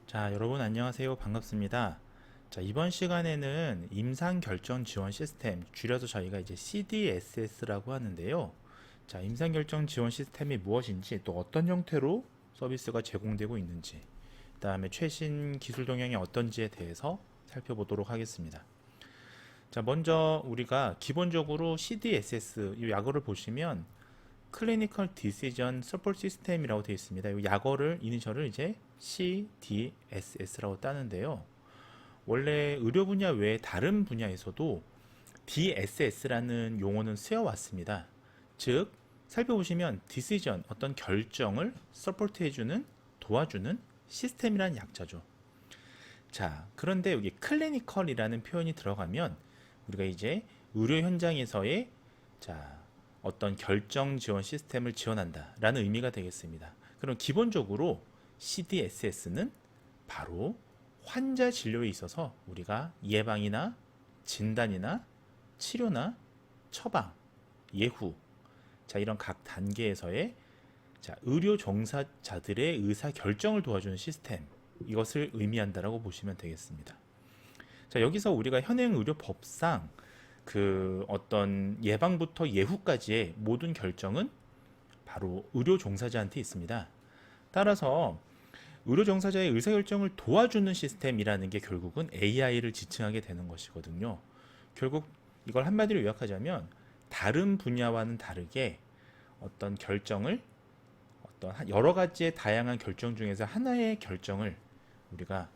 자, 여러분 안녕하세요. 반갑습니다. 자, 이번 시간에는 임상 결정 지원 시스템, 줄여서 저희가 이제 CDSS라고 하는데요. 자, 임상 결정 지원 시스템이 무엇인지, 또 어떤 형태로 서비스가 제공되고 있는지, 그다음에 최신 기술 동향이 어떤지에 대해서 살펴보도록 하겠습니다. 자, 먼저 우리가 기본적으로 CDSS 이 약어를 보시면 클리니컬 디시전 서포트 시스템이라고 되어 있습니다. 이 약어를 이니셜을 이제 CDSS라고 따는데요. 원래 의료 분야 외에 다른 분야에서도 DSS라는 용어는 쓰여 왔습니다. 즉 살펴보시면 디시전 어떤 결정을 서포트 해주는 도와주는 시스템이라는 약자죠. 자, 그런데 여기 클리니컬이라는 표현이 들어가면 우리가 이제 의료 현장에서의 자, 어떤 결정 지원 시스템을 지원한다 라는 의미가 되겠습니다. 그럼 기본적으로 CDSS는 바로 환자 진료에 있어서 우리가 예방이나 진단이나 치료나 처방, 예후, 자, 이런 각 단계에서의 자, 의료 종사자들의 의사 결정을 도와주는 시스템, 이것을 의미한다라고 보시면 되겠습니다. 자, 여기서 우리가 현행 의료법상 그 어떤 예방부터 예후까지의 모든 결정은 바로 의료 종사자한테 있습니다. 따라서 의료 종사자의 의사결정을 도와주는 시스템이라는 게 결국은 AI를 지칭하게 되는 것이거든요. 결국 이걸 한마디로 요약하자면 다른 분야와는 다르게 어떤 결정을 어떤 여러 가지의 다양한 결정 중에서 하나의 결정을 우리가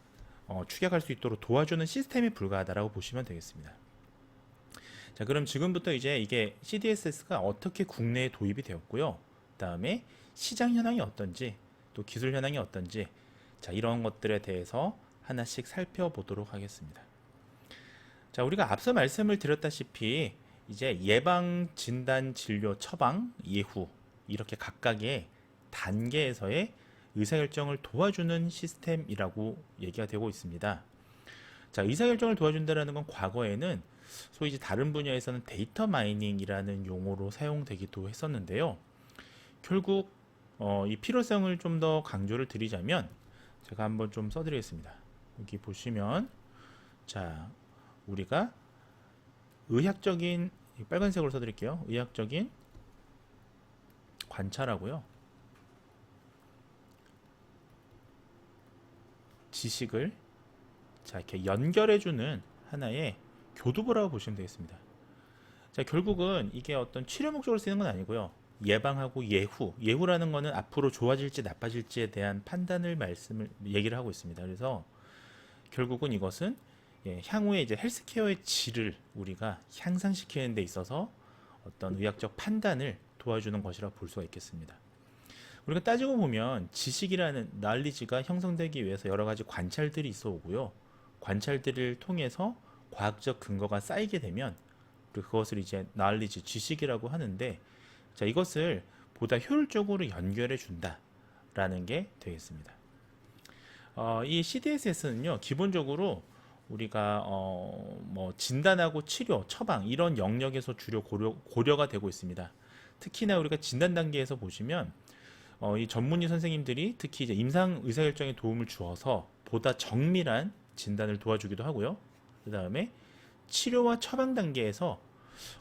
축약할 수 있도록 도와주는 시스템에 불과하다라고 보시면 되겠습니다. 자, 그럼 지금부터 이제 이게 CDSS가 어떻게 국내에 도입이 되었고요. 그다음에 시장 현황이 어떤지, 또 기술 현황이 어떤지, 자, 이런 것들에 대해서 하나씩 살펴보도록 하겠습니다. 자, 우리가 앞서 말씀을 드렸다시피 이제 예방, 진단, 진료, 처방, 예후 이렇게 각각의 단계에서의 의사결정을 도와주는 시스템이라고 얘기가 되고 있습니다. 자, 의사결정을 도와준다는 건 과거에는 소위 이제 다른 분야에서는 데이터 마이닝이라는 용어로 사용되기도 했었는데요. 결국 이 필요성을 좀 더 강조를 드리자면 제가 한번 좀 써드리겠습니다. 여기 보시면 자, 우리가 의학적인 빨간색으로 써드릴게요. 의학적인 관찰하고요. 지식을 자, 이렇게 연결해주는 하나의 교두보라고 보시면 되겠습니다. 자, 결국은 이게 어떤 치료 목적으로 쓰는 건 아니고요. 예방하고 예후, 예후라는 거는 앞으로 좋아질지 나빠질지에 대한 판단을 얘기를 하고 있습니다. 그래서 결국은 이것은 향후에 이제 헬스케어의 질을 우리가 향상시키는 데 있어서 어떤 의학적 판단을 도와주는 것이라 볼 수가 있겠습니다. 우리가 따지고 보면 지식이라는 knowledge가 형성되기 위해서 여러 가지 관찰들이 있어 오고요. 관찰들을 통해서 과학적 근거가 쌓이게 되면 그것을 이제 knowledge, 지식이라고 하는데, 자, 이것을 보다 효율적으로 연결해 준다라는 게 되겠습니다. 이 CDSS는요, 기본적으로 우리가 뭐 진단하고 치료, 처방 이런 영역에서 주로 고려가 되고 있습니다. 특히나 우리가 진단 단계에서 보시면 이 전문의 선생님들이 특히 이제 임상 의사결정에 도움을 주어서 보다 정밀한 진단을 도와주기도 하고요. 그 다음에 치료와 처방 단계에서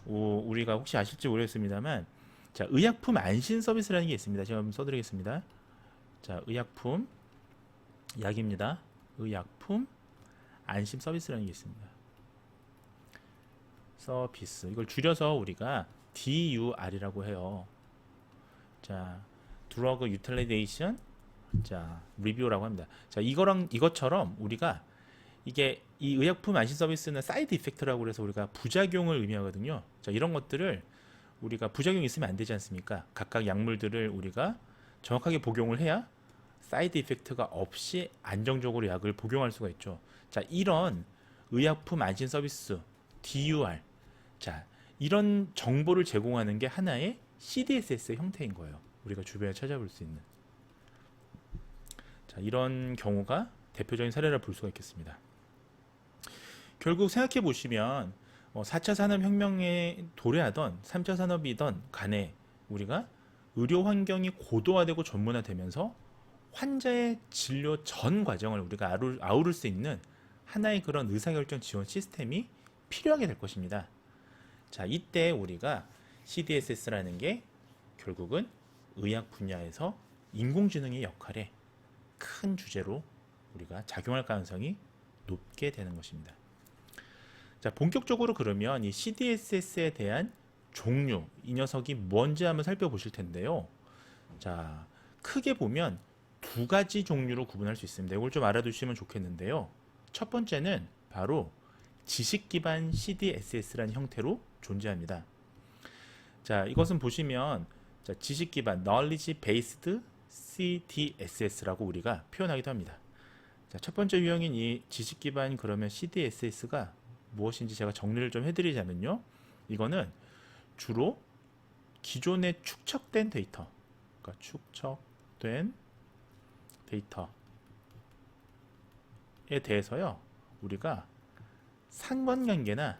우리가 혹시 아실지 모르겠습니다만, 자, 의약품 안심 서비스라는 게 있습니다. 제가 한번 써드리겠습니다. 자, 의약품 약입니다. 의약품 안심 서비스라는 게 있습니다. 서비스, 이걸 줄여서 우리가 DUR이라고 해요. 자, 드러그 유틸리제이션, 자, 리뷰라고 합니다. 자, 이것처럼 우리가 이게 이 의약품 안심 서비스는 사이드 이펙트라고 해서 우리가 부작용을 의미하거든요. 자, 이런 것들을 우리가 부작용이 있으면 안 되지 않습니까? 각각 약물들을 우리가 정확하게 복용을 해야 사이드 이펙트가 없이 안정적으로 약을 복용할 수가 있죠. 자, 이런 의약품 안심 서비스 DUR, 자, 이런 정보를 제공하는 게 하나의 CDSS의 형태인 거예요. 우리가 주변에 찾아볼 수 있는. 자, 이런 경우가 대표적인 사례라 볼 수가 있겠습니다. 결국 생각해 보시면 4차 산업혁명에 도래하던 3차 산업이던 간에 우리가 의료 환경이 고도화되고 전문화되면서 환자의 진료 전 과정을 우리가 아우를 수 있는 하나의 그런 의사결정 지원 시스템이 필요하게 될 것입니다. 자, 이때 우리가 CDSS라는 게 결국은 의학 분야에서 인공지능의 역할에 큰 주제로 우리가 작용할 가능성이 높게 되는 것입니다. 자, 본격적으로 그러면 이 CDSS에 대한 종류, 이 녀석이 뭔지 한번 살펴보실 텐데요. 자, 크게 보면 두 가지 종류로 구분할 수 있습니다. 이걸 좀 알아두시면 좋겠는데요. 첫 번째는 바로 지식 기반 CDSS라는 형태로 존재합니다. 자, 이것은 보시면 자, 지식 기반 Knowledge Based CDSS라고 우리가 표현하기도 합니다. 자, 첫 번째 유형인 이 지식 기반 그러면 CDSS가 무엇인지 제가 정리를 좀 해드리자면요. 이거는 주로 기존에 축적된 데이터, 그러니까 축적된 데이터에 대해서요, 우리가 상관관계나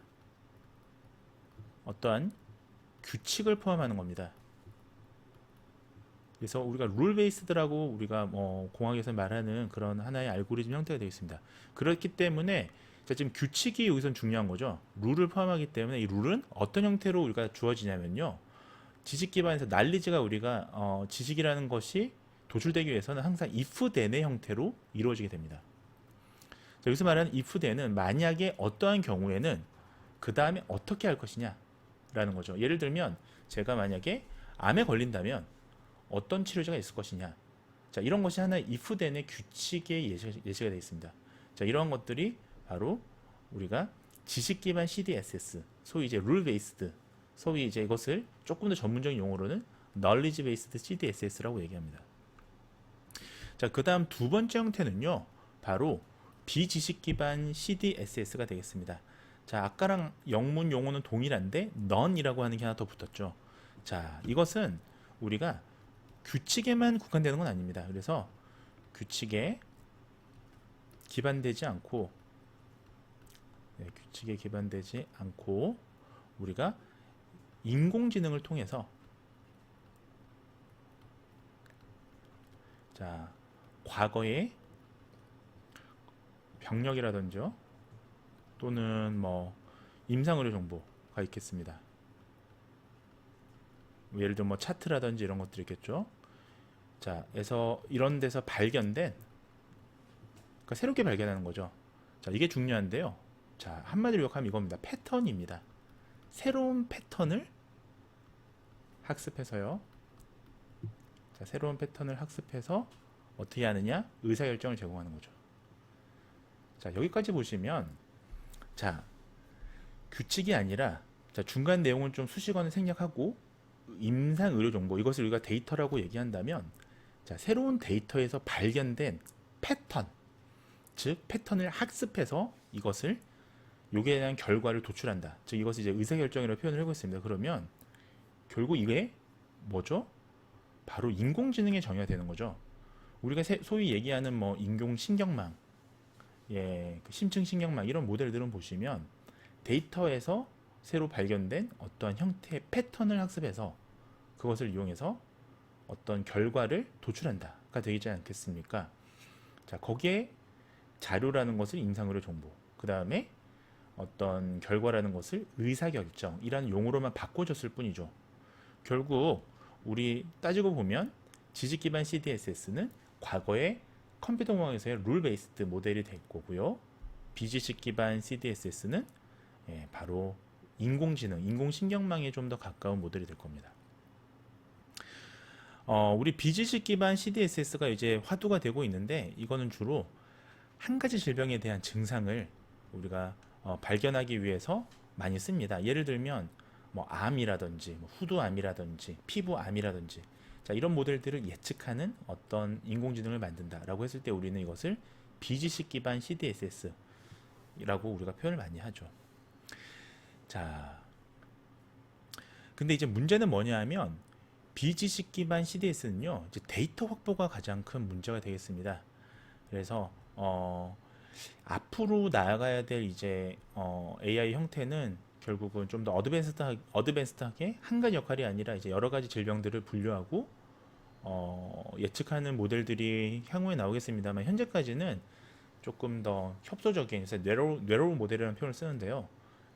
어떠한 규칙을 포함하는 겁니다. 그래서 우리가 룰 베이스드라고 우리가 공학에서 말하는 그런 하나의 알고리즘 형태가 되어 있습니다. 그렇기 때문에 자, 지금 규칙이 여기선 중요한 거죠. 룰을 포함하기 때문에 이 룰은 어떤 형태로 우리가 주어지냐면요. 지식 기반에서 난리지가 우리가 지식이라는 것이 도출되기 위해서는 항상 if then의 형태로 이루어지게 됩니다. 자, 여기서 말하는 if then은 만약에 어떠한 경우에는 그 다음에 어떻게 할 것이냐 라는 거죠. 예를 들면 제가 만약에 암에 걸린다면 어떤 치료제가 있을 것이냐. 자, 이런 것이 하나의 if then의 규칙에 예시가 되어 있습니다. 자, 이러한 것들이 바로 우리가 지식 기반 CDSS, 소위 이제 룰 베이스드, 소위 이제 이것을 조금 더 전문적인 용어로는 knowledge based CDSS라고 얘기합니다. 자, 그다음 두 번째 형태는요, 바로 비지식 기반 CDSS가 되겠습니다. 자, 아까랑 영문 용어는 동일한데 none이라고 하는 게 하나 더 붙었죠. 자, 이것은 우리가 규칙에만 국한되는 건 아닙니다. 그래서 규칙에 기반되지 않고 규칙에 기반되지 않고 우리가 인공지능을 통해서 자, 과거의 병력이라든지 또는 뭐 임상의료 정보가 있겠습니다. 예를 들면 뭐 차트라든지 이런 것들이 있겠죠. 자, 그래서 이런 데서 발견된, 그러니까 새롭게 발견하는 거죠. 자, 이게 중요한데요. 자, 한마디로 요약하면 이겁니다. 패턴입니다. 새로운 패턴을 학습해서요. 자, 새로운 패턴을 학습해서 어떻게 하느냐? 의사결정을 제공하는 거죠. 자, 여기까지 보시면 자, 규칙이 아니라 자, 중간 내용을 좀 수식어는 생략하고 임상 의료 정보, 이것을 우리가 데이터라고 얘기한다면 자, 새로운 데이터에서 발견된 패턴, 즉 패턴을 학습해서 이것을 요기에 대한 결과를 도출한다. 즉 이것을 이제 의사결정이라고 표현을 하고 있습니다. 그러면 결국 이게 뭐죠? 바로 인공지능의 정의가 되는 거죠. 우리가 소위 얘기하는 뭐 인공신경망, 그 심층신경망 이런 모델들은 보시면 데이터에서 새로 발견된 어떠한 형태의 패턴을 학습해서 그것을 이용해서 어떤 결과를 도출한다가 되지 않겠습니까? 자, 거기에 자료라는 것을 임상의료 정보, 그 다음에 어떤 결과라는 것을 의사결정이라는 용어로만 바꿔줬을 뿐이죠. 결국 우리 따지고 보면 지식 기반 CDSS는 과거의 컴퓨터 공학에서의 룰 베이스드 모델이 될 거고요. 비지식 기반 CDSS는 바로 인공지능, 인공신경망에 좀 더 가까운 모델이 될 겁니다. 우리 비지식 기반 CDSS가 이제 화두가 되고 있는데 이거는 주로 한 가지 질병에 대한 증상을 우리가 발견하기 위해서 많이 씁니다. 예를 들면 뭐 암이라든지 뭐 후두암이라든지 피부암이라든지 자, 이런 모델들을 예측하는 어떤 인공지능을 만든다라고 했을 때 우리는 이것을 비지식 기반 CDSS라고 우리가 표현을 많이 하죠. 자, 근데 이제 문제는 뭐냐 하면 비지식 기반 CDS는요, 이제 데이터 확보가 가장 큰 문제가 되겠습니다. 그래서 앞으로 나아가야 될 이제 AI 형태는 결국은 좀 더 어드밴스드하게 한 가지 역할이 아니라 이제 여러 가지 질병들을 분류하고 예측하는 모델들이 향후에 나오겠습니다만 현재까지는 조금 더 협소적인 그래서 뇌로우 모델이라는 표현을 쓰는데요.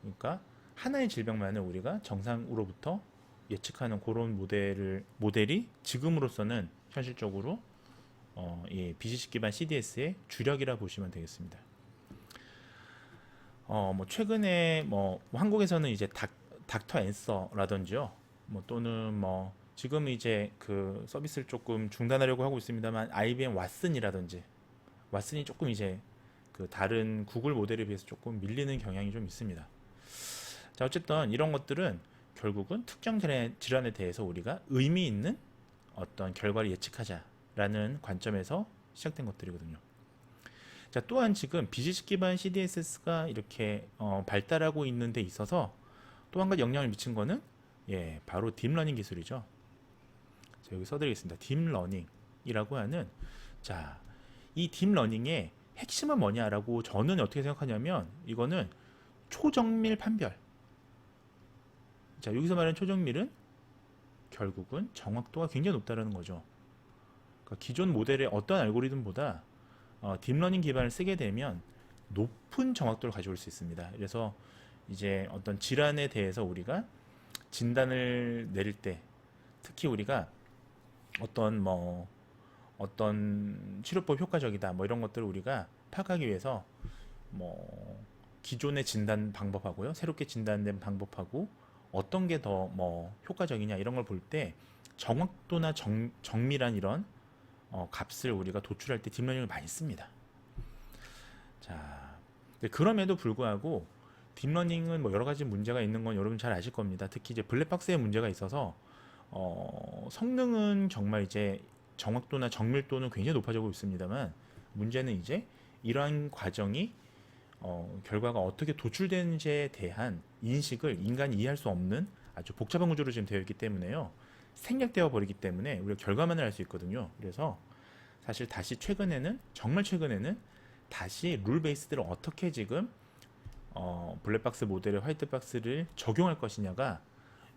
그러니까 하나의 질병만을 우리가 정상으로부터 예측하는 그런 모델이 지금으로서는 현실적으로 이 BCC 기반 CDS의 주력이라 보시면 되겠습니다. 뭐 최근에 뭐 한국에서는 이제 닥터 앤서라든지요. 뭐 또는 뭐 지금 이제 그 서비스를 조금 중단하려고 하고 있습니다만 IBM 왓슨이라든지 왓슨이 조금 이제 그 다른 구글 모델에 비해서 조금 밀리는 경향이 좀 있습니다. 자, 어쨌든 이런 것들은 결국은 특정 질환에 대해서 우리가 의미 있는 어떤 결과를 예측하자라는 관점에서 시작된 것들이거든요. 자, 또한 지금 BCC 기반 CDS가 이렇게 발달하고 있는 데 있어서 또 한 가지 영향을 미친 거는 바로 딥러닝 기술이죠. 자, 여기 써드리겠습니다. 딥러닝이라고 하는 자, 이 딥러닝의 핵심은 뭐냐라고 저는 어떻게 생각하냐면 이거는 초정밀 판별. 자, 여기서 말하는 초정밀은 결국은 정확도가 굉장히 높다는 거죠. 그러니까 기존 모델의 어떤 알고리즘보다 딥러닝 기반을 쓰게 되면 높은 정확도를 가져올 수 있습니다. 그래서 이제 어떤 질환에 대해서 우리가 진단을 내릴 때 특히 우리가 어떤 치료법 효과적이다 뭐 이런 것들을 우리가 파악하기 위해서 뭐 기존의 진단 방법하고요 새롭게 진단된 방법하고 어떤 게 더 뭐 효과적이냐 이런 걸 볼 때 정확도나 정밀한 이런 값을 우리가 도출할 때 딥러닝을 많이 씁니다. 자, 그럼에도 불구하고 딥러닝은 뭐 여러 가지 문제가 있는 건 여러분 잘 아실 겁니다. 특히 이제 블랙박스의 문제가 있어서 성능은 정말 이제 정확도나 정밀도는 굉장히 높아지고 있습니다만 문제는 이제 이러한 과정이 결과가 어떻게 도출되는지에 대한 인식을 인간이 이해할 수 없는 아주 복잡한 구조로 지금 되어 있기 때문에요. 생략되어 버리기 때문에 우리가 결과만을 알 수 있거든요. 그래서 사실 다시 최근에는 정말 최근에는 다시 룰 베이스들을 어떻게 지금 블랙박스 모델의 화이트박스를 적용할 것이냐가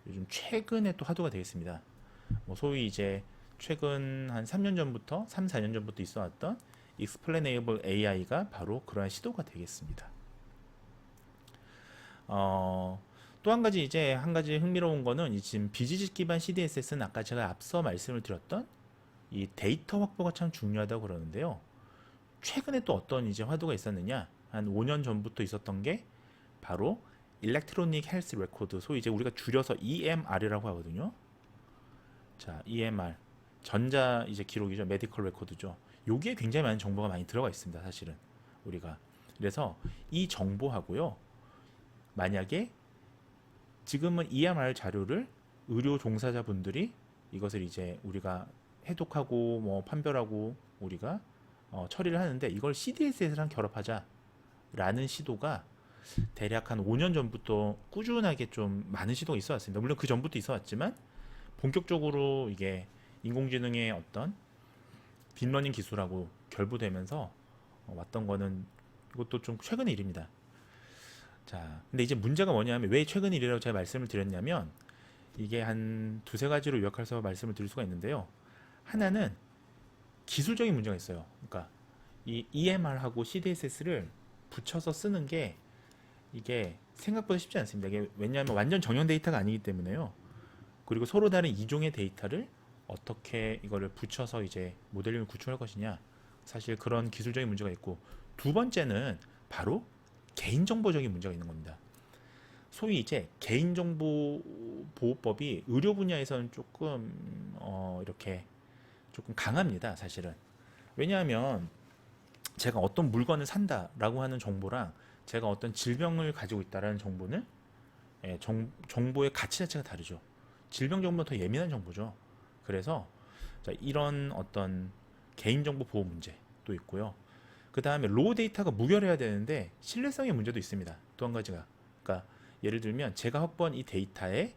요즘 최근에 또 화두가 되겠습니다. 뭐 소위 이제 최근 한 3년 전부터 3, 4년 전부터 있어 왔던 Explainable AI가 바로 그러한 시도가 되겠습니다. 또 한 가지 이제 한 가지 흥미로운 거는 이 지금 BGG 기반 CDSS는 아까 제가 앞서 말씀을 드렸던 이 데이터 확보가 참 중요하다고 그러는데요. 최근에 또 어떤 이제 화두가 있었느냐? 한 5년 전부터 있었던 게 바로 일렉트로닉 헬스 레코드, 소위 이제 우리가 줄여서 EMR이라고 하거든요. 자, EMR 전자 이제 기록이죠. 메디컬 레코드죠. 여기에 굉장히 많은 정보가 많이 들어가 있습니다. 사실은 우리가 그래서 이 정보하고요. 만약에 지금은 EMR 자료를 의료 종사자분들이 이것을 이제 우리가 해독하고 뭐 판별하고 우리가 처리를 하는데 이걸 CDSS랑 결합하자라는 시도가 대략 한 5년 전부터 꾸준하게 좀 많은 시도가 있어 왔습니다. 물론 그 전부터 있어 왔지만 본격적으로 이게 인공지능의 어떤 딥러닝 기술하고 결부되면서 왔던 거는 이것도 좀 최근의 일입니다. 자, 근데 이제 문제가 뭐냐면 왜 최근 일이라고 제가 말씀을 드렸냐면 이게 한 두세 가지로 요약해서 말씀을 드릴 수가 있는데요. 하나는 기술적인 문제가 있어요. 그러니까 이 EMR하고 CDSS를 붙여서 쓰는 게 이게 생각보다 쉽지 않습니다. 이게 왜냐하면 완전 정형 데이터가 아니기 때문에요. 그리고 서로 다른 이종의 데이터를 어떻게 이거를 붙여서 이제 모델링을 구축할 것이냐 사실 그런 기술적인 문제가 있고 두 번째는 바로 개인정보적인 문제가 있는 겁니다. 소위 이제 개인정보보호법이 의료 분야에서는 조금 이렇게 조금 강합니다. 사실은 왜냐하면 제가 어떤 물건을 산다라고 하는 정보랑 제가 어떤 질병을 가지고 있다라는 정보는 정보의 가치 자체가 다르죠. 질병 정보는 더 예민한 정보죠. 그래서 자, 이런 어떤 개인정보 보호 문제도 있고요. 그 다음에 로우 데이터가 무결해야 되는데 신뢰성의 문제도 있습니다. 또 한 가지가 그러니까 예를 들면 제가 확보한 이 데이터에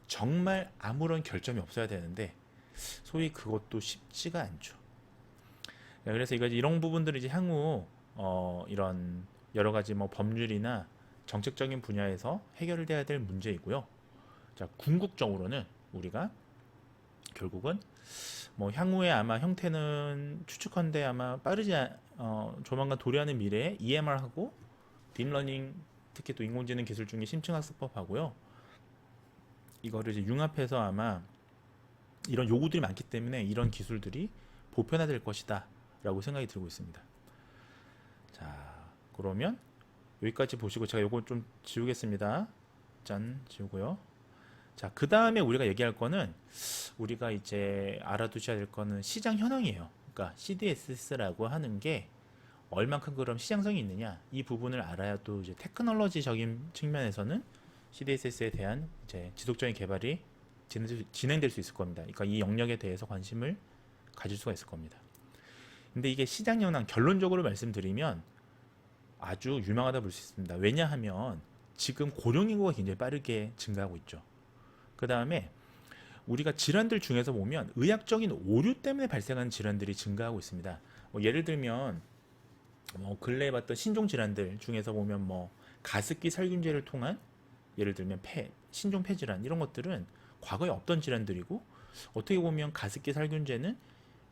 정말 아무런 결점이 없어야 되는데 소위 그것도 쉽지가 않죠. 그래서 이런 부분들을 이제 향후 이런 여러 가지 뭐 법률이나 정책적인 분야에서 해결돼야 될 문제이고요. 자, 궁극적으로는 우리가 결국은 뭐 향후에 아마 형태는 추측컨대 아마 조만간 도래하는 미래에 EMR하고 딥러닝, 특히 또 인공지능 기술 중에 심층학습법하고요. 이거를 이제 융합해서 아마 이런 요구들이 많기 때문에 이런 기술들이 보편화될 것이다 라고 생각이 들고 있습니다. 자, 그러면 여기까지 보시고 제가 요거 좀 지우겠습니다. 짠, 지우고요. 자, 그 다음에 우리가 얘기할 거는 우리가 이제 알아두셔야 될 거는 시장 현황이에요. 그러니까 CDSS라고 하는 게 얼만큼 그럼 시장성이 있느냐, 이 부분을 알아야 또 이제 테크놀로지적인 측면에서는 CDSS에 대한 이제 지속적인 개발이 진행될 수 있을 겁니다. 그러니까 이 영역에 대해서 관심을 가질 수가 있을 겁니다. 근데 이게 시장 현황 결론적으로 말씀드리면 아주 유망하다 볼 수 있습니다. 왜냐하면 지금 고령 인구가 굉장히 빠르게 증가하고 있죠. 그 다음에 우리가 질환들 중에서 보면 의학적인 오류 때문에 발생하는 질환들이 증가하고 있습니다. 뭐 예를 들면 근래에 봤던 신종 질환들 중에서 보면 뭐 가습기 살균제를 통한 예를 들면 신종 폐질환 이런 것들은 과거에 없던 질환들이고, 어떻게 보면 가습기 살균제는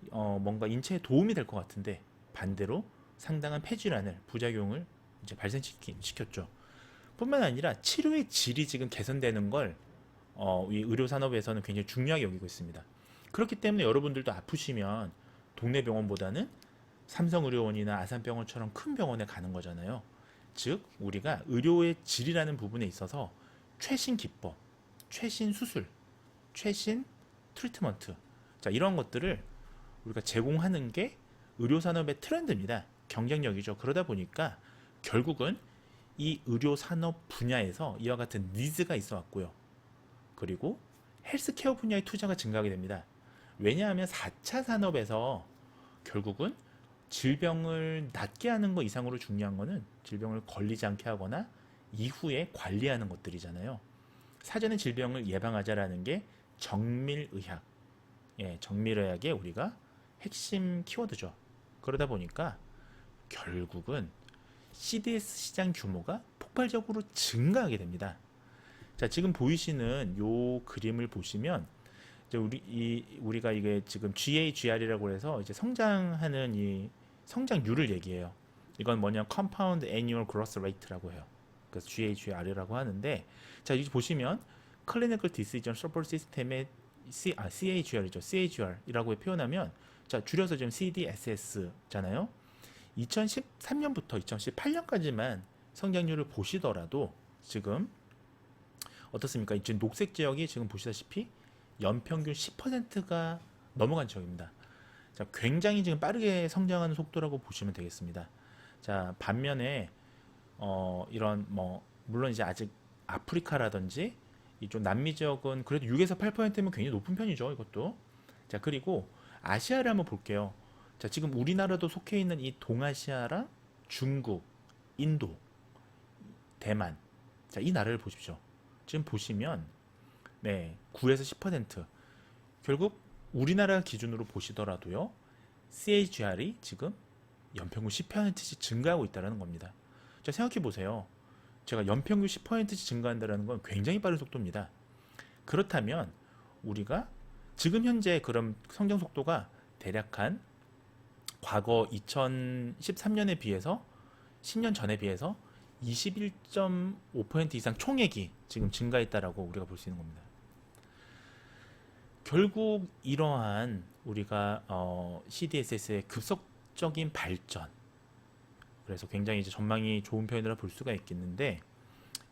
뭔가 인체에 도움이 될 것 같은데 반대로 상당한 폐질환을 부작용을 이제 발생시켰죠. 뿐만 아니라 치료의 질이 지금 개선되는 걸 이 의료 산업에서는 굉장히 중요하게 여기고 있습니다. 그렇기 때문에 여러분들도 아프시면 동네 병원보다는 삼성의료원이나 아산병원처럼 큰 병원에 가는 거잖아요. 즉 우리가 의료의 질이라는 부분에 있어서 최신 기법, 최신 수술, 최신 트리트먼트, 자 이런 것들을 우리가 제공하는 게 의료산업의 트렌드입니다. 경쟁력이죠. 그러다 보니까 결국은 이 의료산업 분야에서 이와 같은 니즈가 있어 왔고요. 그리고 헬스케어 분야의 투자가 증가하게 됩니다. 왜냐하면 4차 산업에서 결국은 질병을 낫게 하는 것 이상으로 중요한 거는 질병을 걸리지 않게 하거나 이후에 관리하는 것들이잖아요. 사전에 질병을 예방하자라는 게 정밀의학, 정밀의학의 우리가 핵심 키워드죠. 그러다 보니까 결국은 CDS 시장 규모가 폭발적으로 증가하게 됩니다. 자, 지금 보이시는 요 그림을 보시면 이제 우리가 이게 지금 GAGR이라고 해서 이제 성장하는 이 성장률을 얘기해요. 이건 뭐냐, Compound Annual Growth Rate라고 해요. 그래서 GAGR이라고 하는데, 자 여기 보시면 Clinical Decision Support System의 CAGR이죠. CAGR이라고 표현하면, 자 줄여서 지금 CDSS잖아요. 2013년부터 2018년까지만 성장률을 보시더라도 지금 어떻습니까? 지금 녹색 지역이 지금 보시다시피 연평균 10%가 넘어간 지역입니다. 자, 굉장히 지금 빠르게 성장하는 속도라고 보시면 되겠습니다. 자, 반면에 이런 물론 이제 아직 아프리카라든지 이쪽 남미 지역은 그래도 6에서 8%면 굉장히 높은 편이죠, 이것도. 자, 그리고 아시아를 한번 볼게요. 자, 지금 우리나라도 속해 있는 이 동아시아랑 중국, 인도, 대만. 자, 이 나라를 보십시오. 지금 보시면 9에서 10%. 결국 우리나라 기준으로 보시더라도요. CAGR이 지금 연평균 10%씩 증가하고 있다는 겁니다. 자, 생각해 보세요. 제가 연평균 10%씩 증가한다는 건 굉장히 빠른 속도입니다. 그렇다면 우리가 지금 현재 그런 성장 속도가 대략 한 과거 2013년에 비해서 10년 전에 비해서 21.5% 이상 총액이 지금 증가했다라고 우리가 볼 수 있는 겁니다. 결국 이러한 우리가 CDSS의 급속적인 발전, 그래서 굉장히 이제 전망이 좋은 편이라 볼 수가 있겠는데,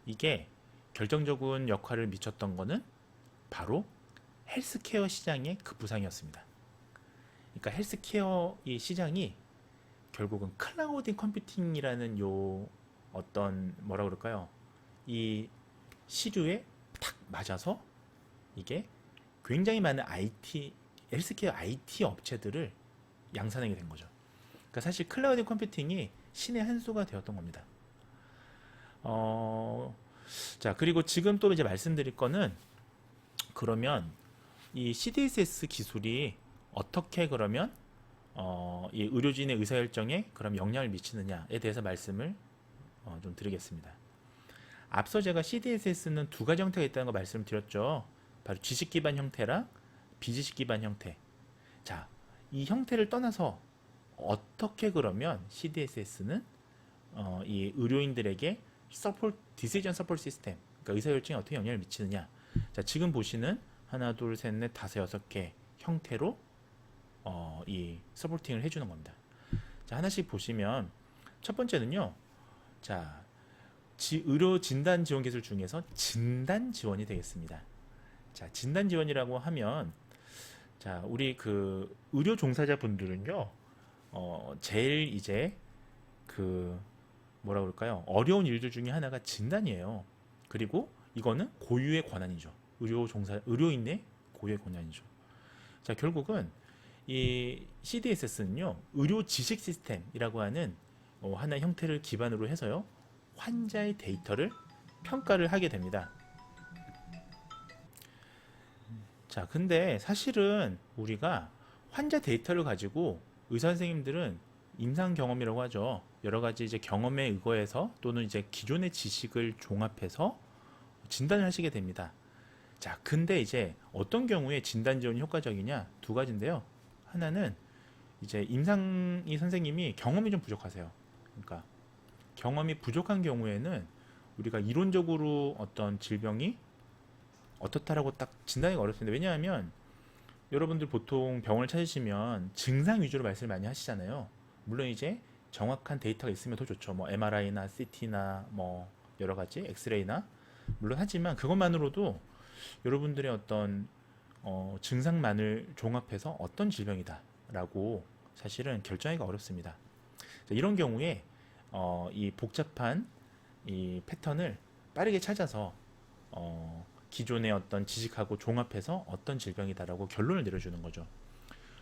이게 결정적인 역할을 미쳤던 거는 바로 헬스케어 시장의 급부상이었습니다. 그러니까 헬스케어 이 시장이 결국은 클라우드 컴퓨팅이라는 요 어떤 뭐라 그럴까요? 이 시류에 탁 맞아서 이게 굉장히 많은 헬스케어 IT 업체들을 양산하게 된 거죠. 그러니까 사실 클라우드 컴퓨팅이 신의 한 수가 되었던 겁니다. 자, 그리고 지금 또 이제 말씀드릴 거는, 그러면 이 CDSS 기술이 어떻게 그러면 이 의료진의 의사결정에 그럼 영향을 미치느냐에 대해서 말씀을 좀 드리겠습니다. 앞서 제가 CDSS는 두 가지 형태가 있다는 거 말씀드렸죠. 바로 지식 기반 형태랑 비지식 기반 형태. 자, 이 형태를 떠나서 어떻게 그러면 CDSS는 이 의료인들에게 디시전 서포트 시스템, 그러니까 의사결정에 어떻게 영향을 미치느냐. 자, 지금 보시는 하나, 둘, 셋, 넷, 다섯, 여섯 개 형태로 이 서포팅을 해주는 겁니다. 자, 하나씩 보시면 첫 번째는요. 자, 의료 진단 지원 기술 중에서 진단 지원이 되겠습니다. 자, 진단 지원이라고 하면 자, 우리 그 의료 종사자 분들은요. 제일 이제 그 뭐라 그럴까요? 어려운 일들 중에 하나가 진단이에요. 그리고 이거는 고유의 권한이죠. 의료인의 고유의 권한이죠. 자, 결국은 이 CDSS는요, 의료 지식 시스템이라고 하는 하나의 형태를 기반으로 해서요, 환자의 데이터를 평가를 하게 됩니다. 자, 근데 사실은 우리가 환자 데이터를 가지고 의사 선생님들은 임상 경험이라고 하죠. 여러 가지 이제 경험에 의거해서 또는 이제 기존의 지식을 종합해서 진단을 하시게 됩니다. 자, 근데 이제 어떤 경우에 진단 지원이 효과적이냐? 두 가지인데요. 하나는 이제 임상의 선생님이 경험이 좀 부족하세요. 그러니까 경험이 부족한 경우에는 우리가 이론적으로 어떤 질병이 어떻다라고 딱 진단하기가 어렵습니다. 왜냐하면 여러분들 보통 병원을 찾으시면 증상 위주로 말씀을 많이 하시잖아요. 물론 이제 정확한 데이터가 있으면 더 좋죠. 뭐 MRI나 CT나 뭐 여러 가지 엑스레이나 물론 하지만 그것만으로도 여러분들의 어떤 증상만을 종합해서 어떤 질병이다라고 사실은 결정하기가 어렵습니다. 자, 이런 경우에 이 복잡한 이 패턴을 빠르게 찾아서 기존의 어떤 지식하고 종합해서 어떤 질병이다라고 결론을 내려주는 거죠.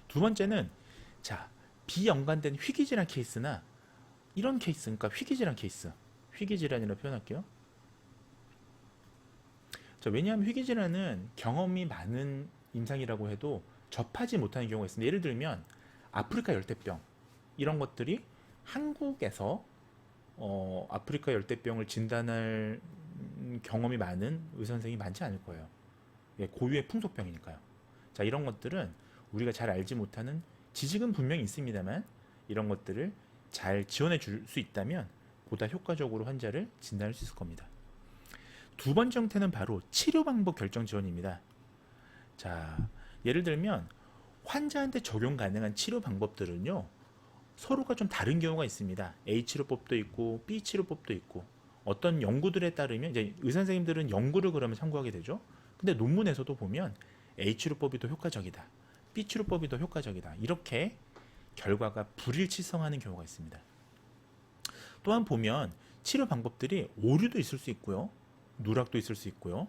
두 번째는 자, 비연관된 희귀질환 케이스나 이런 케이스, 그러니까 희귀질환 케이스, 희귀질환이라고 표현할게요. 자, 왜냐하면 희귀질환은 경험이 많은 임상이라고 해도 접하지 못하는 경우가 있습니다. 예를 들면 아프리카 열대병 이런 것들이 한국에서 아프리카 열대병을 진단할 경험이 많은 의사 선생님이 많지 않을 거예요. 예, 고유의 풍속병이니까요. 자, 이런 것들은 우리가 잘 알지 못하는 지식은 분명히 있습니다만 이런 것들을 잘 지원해 줄 수 있다면 보다 효과적으로 환자를 진단할 수 있을 겁니다. 두 번째 형태는 바로 치료 방법 결정 지원입니다. 자, 예를 들면 환자한테 적용 가능한 치료 방법들은요, 서로가 좀 다른 경우가 있습니다. A 치료법도 있고 B 치료법도 있고 어떤 연구들에 따르면 이제 의사 선생님들은 연구를 그러면 참고하게 되죠. 근데 논문에서도 보면 A 치료법이 더 효과적이다. B 치료법이 더 효과적이다. 이렇게 결과가 불일치성하는 경우가 있습니다. 또한 보면 치료 방법들이 오류도 있을 수 있고요. 누락도 있을 수 있고요.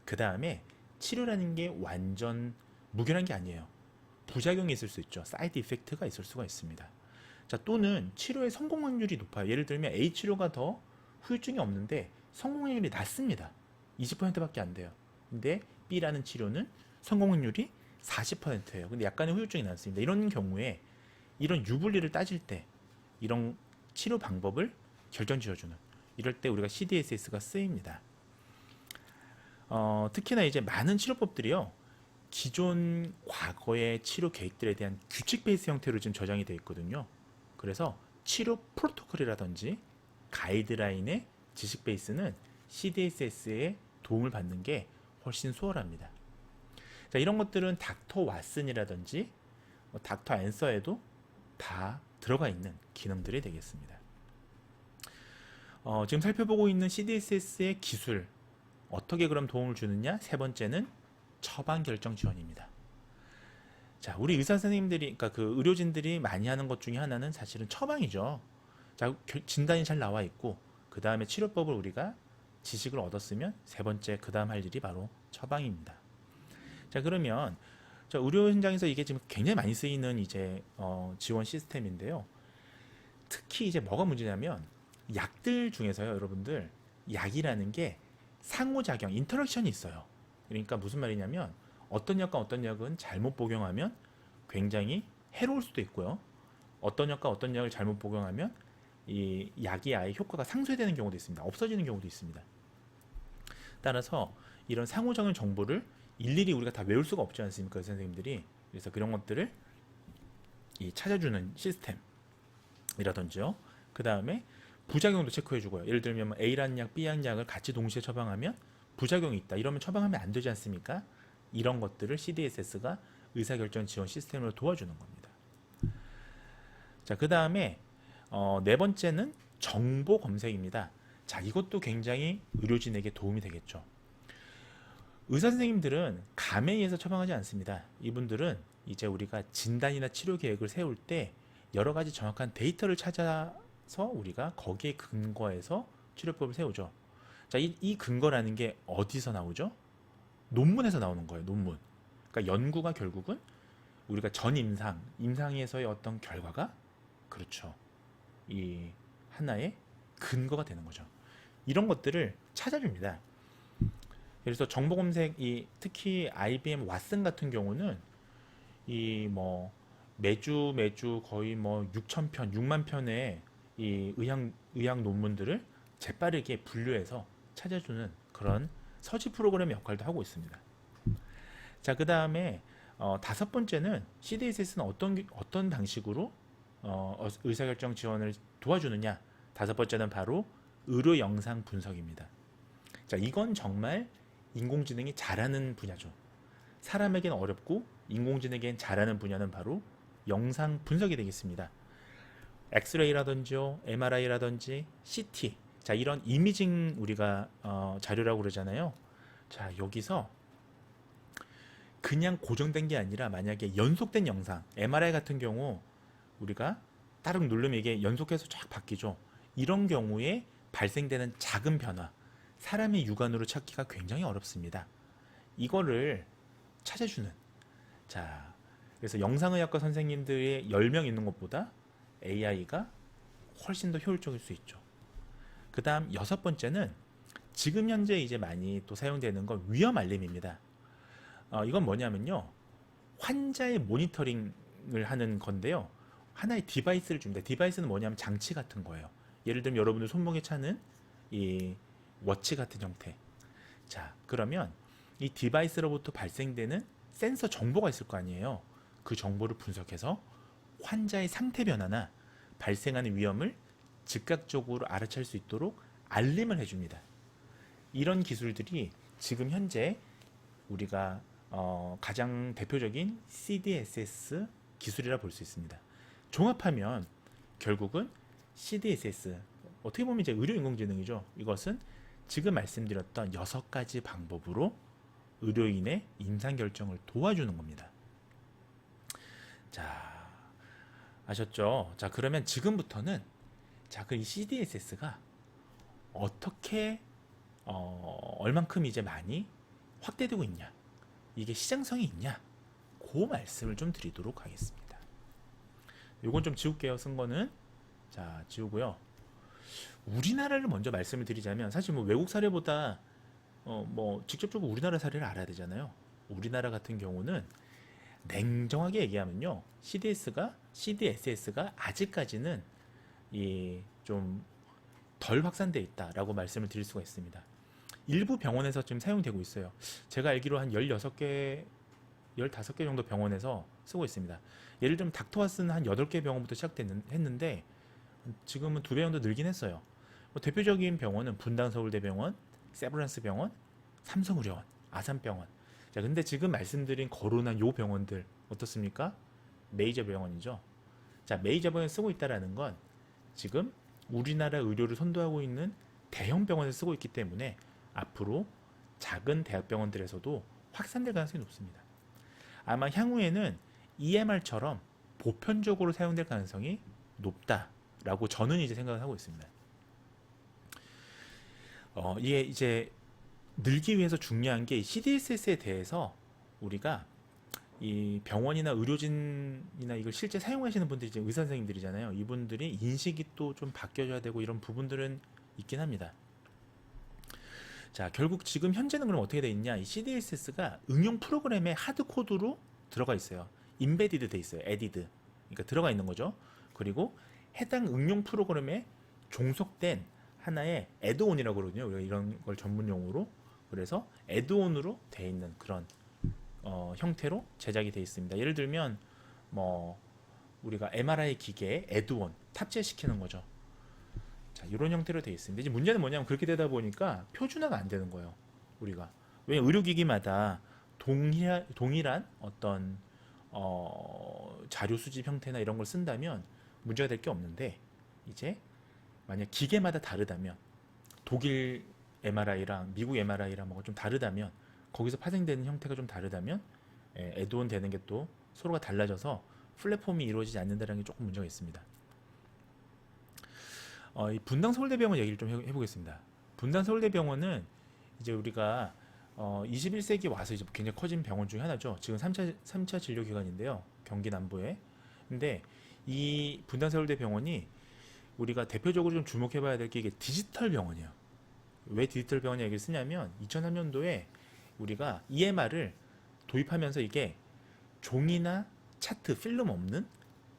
그 다음에 치료라는 게 완전 무결한 게 아니에요. 부작용이 있을 수 있죠. 사이드 이펙트가 있을 수가 있습니다. 자, 또는 치료의 성공 확률이 높아요. 예를 들면 A 치료가 더 후유증이 없는데 성공 확률이 낮습니다. 20%밖에 안 돼요. 근데 B라는 치료는 성공 확률이 40%예요. 근데 약간의 후유증이 많습니다. 이런 경우에 이런 유불리를 따질 때 이런 치료 방법을 결정 지어주는 이럴 때 우리가 CDSS가 쓰입니다. 특히나 이제 많은 치료법들이요. 기존 과거의 치료 계획들에 대한 규칙 베이스 형태로 지금 저장이 되어 있거든요. 그래서 치료 프로토콜이라든지 가이드라인의 지식 베이스는 CDSS의 도움을 받는 게 훨씬 수월합니다. 자, 이런 것들은 닥터 왓슨이라든지 닥터 앤서에도 다 들어가 있는 기능들이 되겠습니다. 지금 살펴보고 있는 CDSS의 기술 어떻게 그럼 도움을 주느냐? 세 번째는 처방 결정 지원입니다. 자, 우리 의사 선생님들이, 그러니까 그 의료진들이 많이 하는 것 중에 하나는 사실은 처방이죠. 자, 진단이 잘 나와 있고, 그 다음에 치료법을 우리가 지식을 얻었으면 세 번째, 그 다음 할 일이 바로 처방입니다. 자, 그러면 자, 의료 현장에서 이게 지금 굉장히 많이 쓰이는 이제 지원 시스템인데요. 특히 이제 뭐가 문제냐면 약들 중에서요, 여러분들 약이라는 게 상호작용, 인터랙션이 있어요. 그러니까 무슨 말이냐면 어떤 약과 어떤 약은 잘못 복용하면 굉장히 해로울 수도 있고요. 어떤 약과 어떤 약을 잘못 복용하면 이 약이 아예 효과가 상쇄되는 경우도 있습니다. 없어지는 경우도 있습니다. 따라서 이런 상호작용 정보를 일일이 우리가 다 외울 수가 없지 않습니까, 선생님들이. 그래서 그런 것들을 이 찾아주는 시스템이라든지요. 그 다음에 부작용도 체크해주고요. 예를 들면 A라는 약, B라는 약을 같이 동시에 처방하면 부작용이 있다. 이러면 처방하면 안 되지 않습니까? 이런 것들을 CDSS가 의사결정 지원 시스템으로 도와주는 겁니다. 자, 그 다음에 네 번째는 정보 검색입니다. 자, 이것도 굉장히 의료진에게 도움이 되겠죠. 의사 선생님들은 감에 의해서 처방하지 않습니다. 이분들은 이제 우리가 진단이나 치료 계획을 세울 때 여러 가지 정확한 데이터를 찾아서 우리가 거기에 근거해서 치료법을 세우죠. 자, 이 근거라는 게 어디서 나오죠? 논문에서 나오는 거예요. 논문. 그러니까 연구가 결국은 우리가 전 임상에서의 어떤 결과가 그렇죠. 이 하나의 근거가 되는 거죠. 이런 것들을 찾아줍니다. 그래서 정보 검색이 특히 IBM 왓슨 같은 경우는 이 뭐 매주 거의 뭐 6천 편, 6만 편의 이 의학 논문들을 재빠르게 분류해서 찾아주는 그런 서치 프로그램의 역할도 하고 있습니다. 자, 그 다음에 다섯 번째는 CDSS는 어떤 방식으로 의사결정 지원을 도와주느냐. 다섯 번째는 바로 의료 영상 분석입니다. 자, 이건 정말 인공지능이 잘하는 분야죠. 사람에겐 어렵고 인공지능에겐 잘하는 분야는 바로 영상 분석이 되겠습니다. 엑스레이라든지요, MRI라든지 CT. 자, 이런 이미징 우리가 자료라고 그러잖아요. 자, 여기서 그냥 고정된 게 아니라 만약에 연속된 영상, MRI 같은 경우 우리가 따릉 누르면 이게 연속해서 쫙 바뀌죠. 이런 경우에 발생되는 작은 변화, 사람의 육안으로 찾기가 굉장히 어렵습니다. 이거를 찾아주는. 자, 그래서 영상의학과 선생님들의 10명 있는 것보다 AI가 훨씬 더 효율적일 수 있죠. 그 다음 여섯 번째는 지금 현재 이제 많이 또 사용되는 건 위험 알림입니다. 이건 뭐냐면요. 환자의 모니터링을 하는 건데요. 하나의 디바이스를 줍니다. 디바이스는 뭐냐면 장치 같은 거예요. 예를 들면 여러분들 손목에 차는 이 워치 같은 형태. 자, 그러면 이 디바이스로부터 발생되는 센서 정보가 있을 거 아니에요. 그 정보를 분석해서 환자의 상태 변화나 발생하는 위험을 즉각적으로 알아챌 수 있도록 알림을 해줍니다. 이런 기술들이 지금 현재 우리가 가장 대표적인 CDSS 기술이라 볼 수 있습니다. 종합하면 결국은 CDSS, 어떻게 보면 이제 의료 인공지능이죠. 이것은 지금 말씀드렸던 6가지 방법으로 의료인의 임상 결정을 도와주는 겁니다. 자, 아셨죠? 자, 그러면 지금부터는 자, 그 CDSS가 어떻게 얼만큼 이제 많이 확대되고 있냐, 이게 시장성이 있냐, 그 말씀을 좀 드리도록 하겠습니다. 요건 좀 지울게요. 쓴 거는. 자, 지우고요. 우리나라를 먼저 말씀을 드리자면 사실 뭐 외국 사례보다 뭐 직접적으로 우리나라 사례를 알아야 되잖아요. 우리나라 같은 경우는 냉정하게 얘기하면요, CDSS가 아직까지는 이 좀 덜 확산되어 있다라고 말씀을 드릴 수가 있습니다. 일부 병원에서 지금 사용되고 있어요. 제가 알기로 한 16개, 15개 정도 병원에서 쓰고 있습니다. 예를 들면 닥터와스는 한 8개 병원부터 시작했는데 지금은 2배 정도 늘긴 했어요. 대표적인 병원은 분당서울대병원, 세브란스병원, 삼성의료원, 아산병원. 자, 근데 지금 말씀드린 거론한 요 병원들 어떻습니까? 메이저 병원이죠. 자, 메이저 병원 쓰고 있다라는 건 지금 우리나라 의료를 선도하고 있는 대형 병원을 쓰고 있기 때문에 앞으로 작은 대학병원들에서도 확산될 가능성이 높습니다. 아마 향후에는 EMR처럼 보편적으로 사용될 가능성이 높다라고 저는 이제 생각을 하고 있습니다. 이게 이제 늘기 위해서 중요한 게 CDSS에 대해서 우리가 이 병원이나 의료진이나 이걸 실제 사용하시는 분들이 이제 의사 선생님들이잖아요. 이분들이 인식이 또 좀 바뀌어져야 되고 이런 부분들은 있긴 합니다. 자, 결국 지금 현재는 그럼 어떻게 돼 있냐? 이 CDSS가 응용 프로그램에 하드 코드로 들어가 있어요. 인베디드 돼 있어요. 에디드. 그러니까 들어가 있는 거죠. 그리고 해당 응용 프로그램에 종속된 하나의 애드온이라고 그러거든요. 우리가 이런 걸 전문 용어로. 그래서 애드온으로 돼 있는 그런 형태로 제작이 되어 있습니다. 예를 들면 뭐 우리가 MRI 기계에 애드온 탑재시키는 거죠. 자, 이런 형태로 되어 있습니다. 이제 문제는 뭐냐면 그렇게 되다 보니까 표준화가 안 되는 거예요. 우리가. 왜냐면 의료기기마다 동일한 어떤 자료 수집 형태나 이런 걸 쓴다면 문제가 될 게 없는데, 이제 만약 기계마다 다르다면, 독일 MRI랑 미국 MRI랑 뭐가 좀 다르다면, 거기서 파생되는 형태가 좀 다르다면 애드온 되는 게 또 서로가 달라져서 플랫폼이 이루어지지 않는다는 게 조금 문제가 있습니다. 이 분당 서울대병원 얘기를 좀 해보겠습니다. 분당 서울대병원은 이제 우리가 21세기 와서 이제 굉장히 커진 병원 중에 하나죠. 지금 3차 진료 기관인데요. 경기 남부에. 근데 이 분당 서울대병원이 우리가 대표적으로 좀 주목해 봐야 될 게 이게 디지털 병원이에요. 왜 디지털 병원 얘기를 쓰냐면 2003년도에 우리가 EMR을 도입하면서 이게 종이나 차트, 필름 없는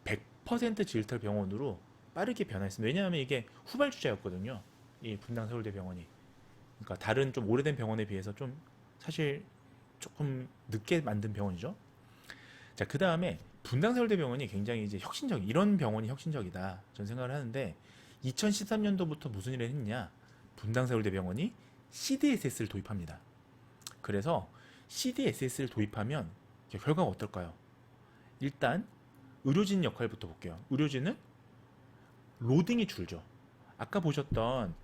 100% 디지털 병원으로 빠르게 변화했습니다. 왜냐하면 이게 후발주자였거든요. 이 분당 서울대병원이. 그러니까 다른 좀 오래된 병원에 비해서 좀 사실 조금 늦게 만든 병원이죠. 자, 그 다음에 분당 서울대병원이 굉장히 이제 이런 병원이 혁신적이다 저는 생각을 하는데, 2013년도부터 무슨 일을 했냐? 분당 서울대병원이 CDSS를 도입합니다. 그래서 CDSS를 도입하면 결과가 어떨까요? 일단 의료진 역할부터 볼게요. 의료진은 로딩이 줄죠. 아까 보셨던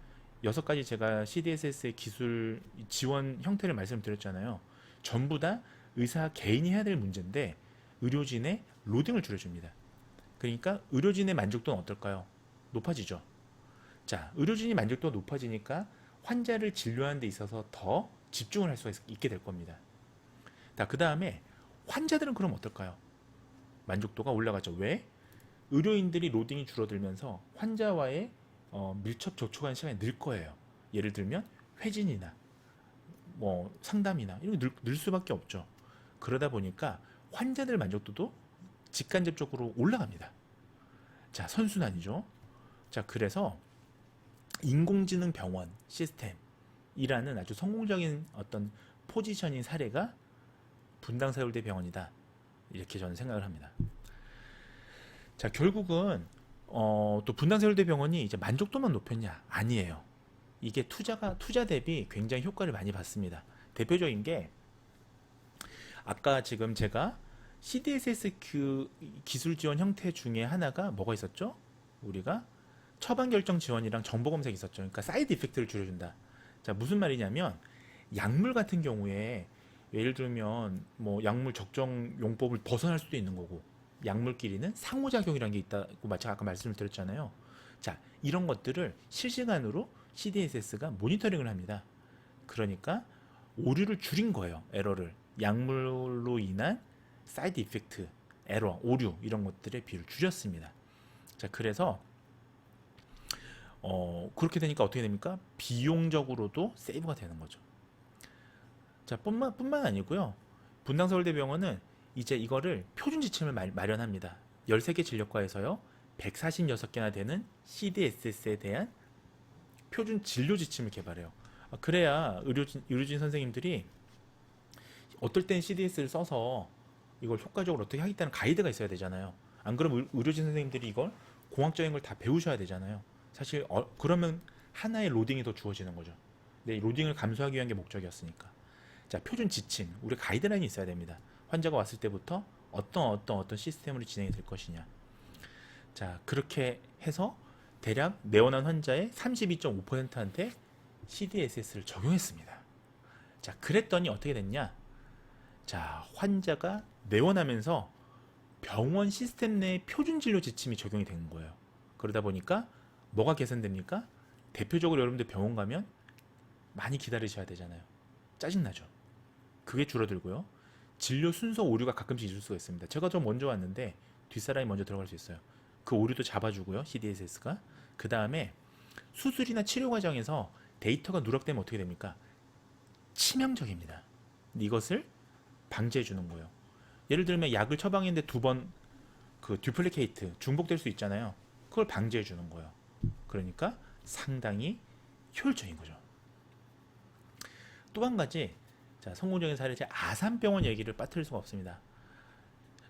6가지 제가 CDSS의 기술 지원 형태를 말씀드렸잖아요. 전부 다 의사 개인이 해야 될 문제인데 의료진의 로딩을 줄여줍니다. 그러니까 의료진의 만족도는 어떨까요? 높아지죠. 자, 의료진이 만족도가 높아지니까 환자를 진료하는 데 있어서 더 집중을 할 수가 있게 될 겁니다. 자, 그 다음에 환자들은 그럼 어떨까요? 만족도가 올라가죠. 왜? 의료인들이 로딩이 줄어들면서 환자와의 밀접 접촉하는 시간이 늘 거예요. 예를 들면 회진이나 뭐 상담이나 이런 게 늘 수밖에 없죠. 그러다 보니까 환자들 만족도도 직간접적으로 올라갑니다. 자, 선순환이죠. 자, 그래서 인공지능 병원 시스템이라는 아주 성공적인 어떤 포지션인 사례가 분당 서울대 병원이다. 이렇게 저는 생각을 합니다. 자, 결국은 또 분당 서울대 병원이 이제 만족도만 높였냐? 아니에요. 이게 투자 대비 굉장히 효과를 많이 봤습니다. 대표적인 게 아까 지금 제가 CDSS 기술 지원 형태 중에 하나가 뭐가 있었죠? 우리가 처방 결정 지원이랑 정보 검색이 있었죠. 그러니까 사이드 이펙트를 줄여준다. 자, 무슨 말이냐면 약물 같은 경우에 예를 들면 뭐 약물 적정 용법을 벗어날 수도 있는 거고, 약물끼리는 상호작용이라는 게 있다고 아까 말씀을 드렸잖아요. 자, 이런 것들을 실시간으로 CDSS가 모니터링을 합니다. 그러니까 오류를 줄인 거예요. 에러를. 약물로 인한 사이드 이펙트, 에러, 오류 이런 것들의 비율을 줄였습니다. 자, 그래서 그렇게 되니까 어떻게 됩니까? 비용적으로도 세이브가 되는 거죠. 자, 뿐만 아니고요. 분당서울대병원은 이제 이거를 표준 지침을 마련합니다. 13개 진료과에서요. 146개나 되는 CDSS에 대한 표준 진료 지침을 개발해요. 그래야 의료진 선생님들이 어떨 땐 CDS를 써서 이걸 효과적으로 어떻게 하겠다는 가이드가 있어야 되잖아요. 안 그러면 의료진 선생님들이 이걸 공학적인 걸 다 배우셔야 되잖아요. 사실 그러면 하나의 로딩이 더 주어지는 거죠. 근데 이 로딩을 감소하기 위한 게 목적이었으니까. 자, 표준 지침, 우리 가이드라인이 있어야 됩니다. 환자가 왔을 때부터 어떤 시스템으로 진행이 될 것이냐. 자, 그렇게 해서 대략 내원한 환자의 32.5%한테 CDSS를 적용했습니다. 자, 그랬더니 어떻게 됐냐? 자, 환자가 내원하면서 병원 시스템 내 표준 진료 지침이 적용이 된 거예요. 그러다 보니까 뭐가 개선됩니까? 대표적으로 여러분들 병원 가면 많이 기다리셔야 되잖아요. 짜증나죠? 그게 줄어들고요. 진료 순서 오류가 가끔씩 있을 수가 있습니다. 제가 좀 먼저 왔는데 뒷사람이 먼저 들어갈 수 있어요. 그 오류도 잡아주고요. CDSS가. 그 다음에 수술이나 치료 과정에서 데이터가 누락되면 어떻게 됩니까? 치명적입니다. 이것을 방지해 주는 거예요. 예를 들면 약을 처방했는데 2번 그 듀플리케이트 중복될 수 있잖아요. 그걸 방지해 주는 거예요. 그러니까 상당히 효율적인 거죠. 또 한 가지, 자, 성공적인 사례, 아산병원 얘기를 빠뜨릴 수가 없습니다.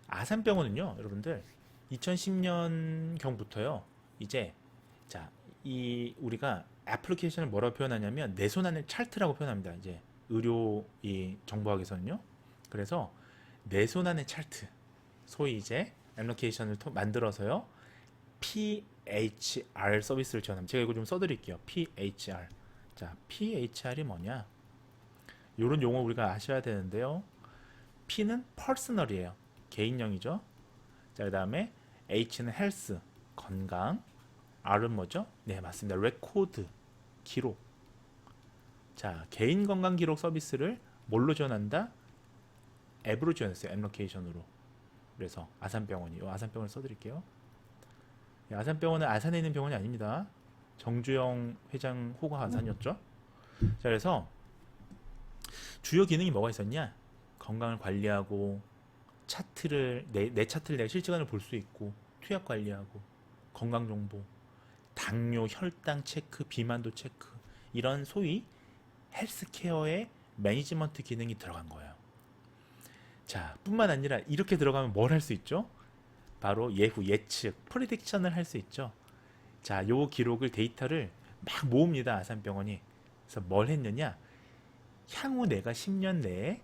아산병원은요, 여러분들 2010년 경부터요. 이제 자, 이 우리가 애플리케이션을 뭐라고 표현하냐면 내 손 안에 차트라고 표현합니다. 이제 의료 이 정보학에서는요. 그래서 내 손 안에 차트, 소위 이제 애플리케이션을 만들어서요. PHR 서비스를 지원합니다. 제가 이거 좀 써드릴게요. PHR. 자, PHR이 뭐냐? 이런 용어 우리가 아셔야 되는데요. P는 personal이에요. 개인형이죠. 자, 그 다음에 H는 health, 건강. R은 뭐죠? 네, 맞습니다. record, 기록. 자, 개인 건강 기록 서비스를 뭘로 지원한다? 앱으로 지원했어요. 앱 로케이션으로. 그래서 아산병원이, 요 아산병원을 써드릴게요. 아산병원은 아산에 있는 병원이 아닙니다. 정주영 회장 호가 아산이었죠. 자, 그래서 주요 기능이 뭐가 있었냐? 건강을 관리하고 차트를 내 차트를 내가 실시간으로 볼 수 있고 투약 관리하고 건강 정보, 당뇨, 혈당 체크, 비만도 체크 이런 소위 헬스케어의 매니지먼트 기능이 들어간 거예요. 자, 뿐만 아니라 이렇게 들어가면 뭘 할 수 있죠? 바로 예측, 프리딕션을 할 수 있죠. 자, 요 기록을 데이터를 막 모읍니다. 아산병원이. 그래서 뭘 했느냐? 향후 내가 10년 내에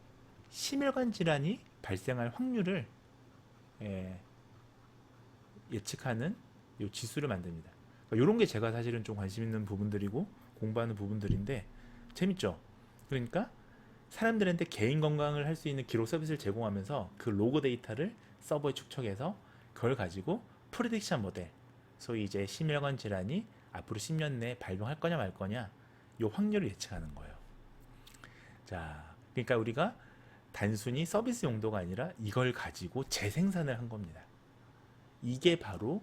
심혈관 질환이 발생할 확률을 예측하는 요 지수를 만듭니다. 그러니까 이런 게 제가 사실은 좀 관심 있는 부분들이고 공부하는 부분들인데 재밌죠? 그러니까 사람들한테 개인 건강을 할 수 있는 기록 서비스를 제공하면서 그 로그 데이터를 서버에 축적해서 그걸 가지고 프리딕션 모델, 소위 이제 심혈관 질환이 앞으로 10년 내에 발병할 거냐 말 거냐 요 확률을 예측하는 거예요. 자, 그러니까 우리가 단순히 서비스 용도가 아니라 이걸 가지고 재생산을 한 겁니다. 이게 바로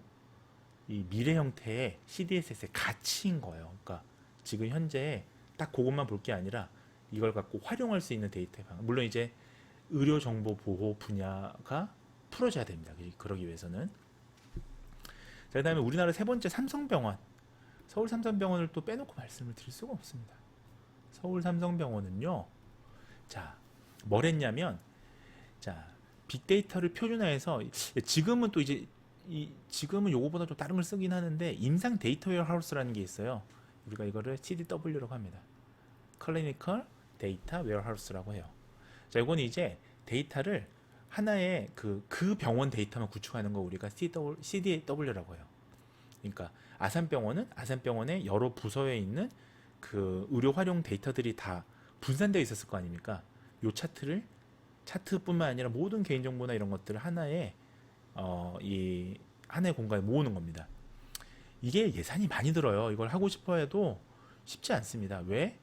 이 미래 형태의 CDSS의 가치인 거예요. 그러니까 지금 현재 딱 그것만 볼 게 아니라 이걸 갖고 활용할 수 있는 데이터의 방안. 물론 이제 의료 정보 보호 분야가 풀어져야 됩니다. 그러기 위해서는. 자, 그다음에 우리나라 세 번째 삼성병원. 서울 삼성병원을 또 빼놓고 말씀을 드릴 수가 없습니다. 서울 삼성병원은요. 자, 뭘 했냐면 자, 빅데이터를 표준화해서 지금은 또 이제 지금은 요거보다 좀 다른 걸 쓰긴 하는데 임상 데이터 웨어하우스라는 게 있어요. 우리가 이거를 CDW라고 합니다. 클리니컬 데이터 웨어하우스라고 해요. 자, 이건 이제 데이터를 하나의 그 병원 데이터만 구축하는 거 우리가 CDW라고 해요. 그러니까 아산병원은 아산병원의 여러 부서에 있는 그 의료 활용 데이터들이 다 분산되어 있었을 거 아닙니까? 요 차트뿐만 아니라 모든 개인정보나 이런 것들을 하나의 이 하나의 공간에 모으는 겁니다. 이게 예산이 많이 들어요. 이걸 하고 싶어 해도 쉽지 않습니다. 왜?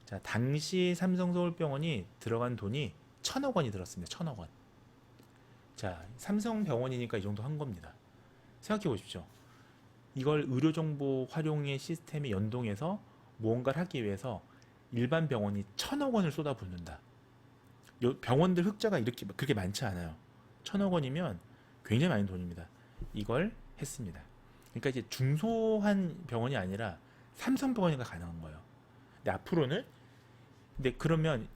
자, 당시 삼성서울병원이 들어간 돈이 1,000억 원이 들었습니다. 1,000억 원. 자, 삼성병원이니까 이 정도 한 겁니다. 생각해 보십시오. 이걸 의료정보 활용의 시스템에 연동해서 무언가를 하기 위해서 일반 병원이 1,000억 원을 쏟아붓는다. 병원들 흑자가 그렇게 많지 않아요. 1,000억 원이면 굉장히 많은 돈입니다. 이걸 했습니다. 그러니까 이제 중소한 병원이 아니라 삼성병원이가 가능한 거예요. 근데 앞으로는 그러면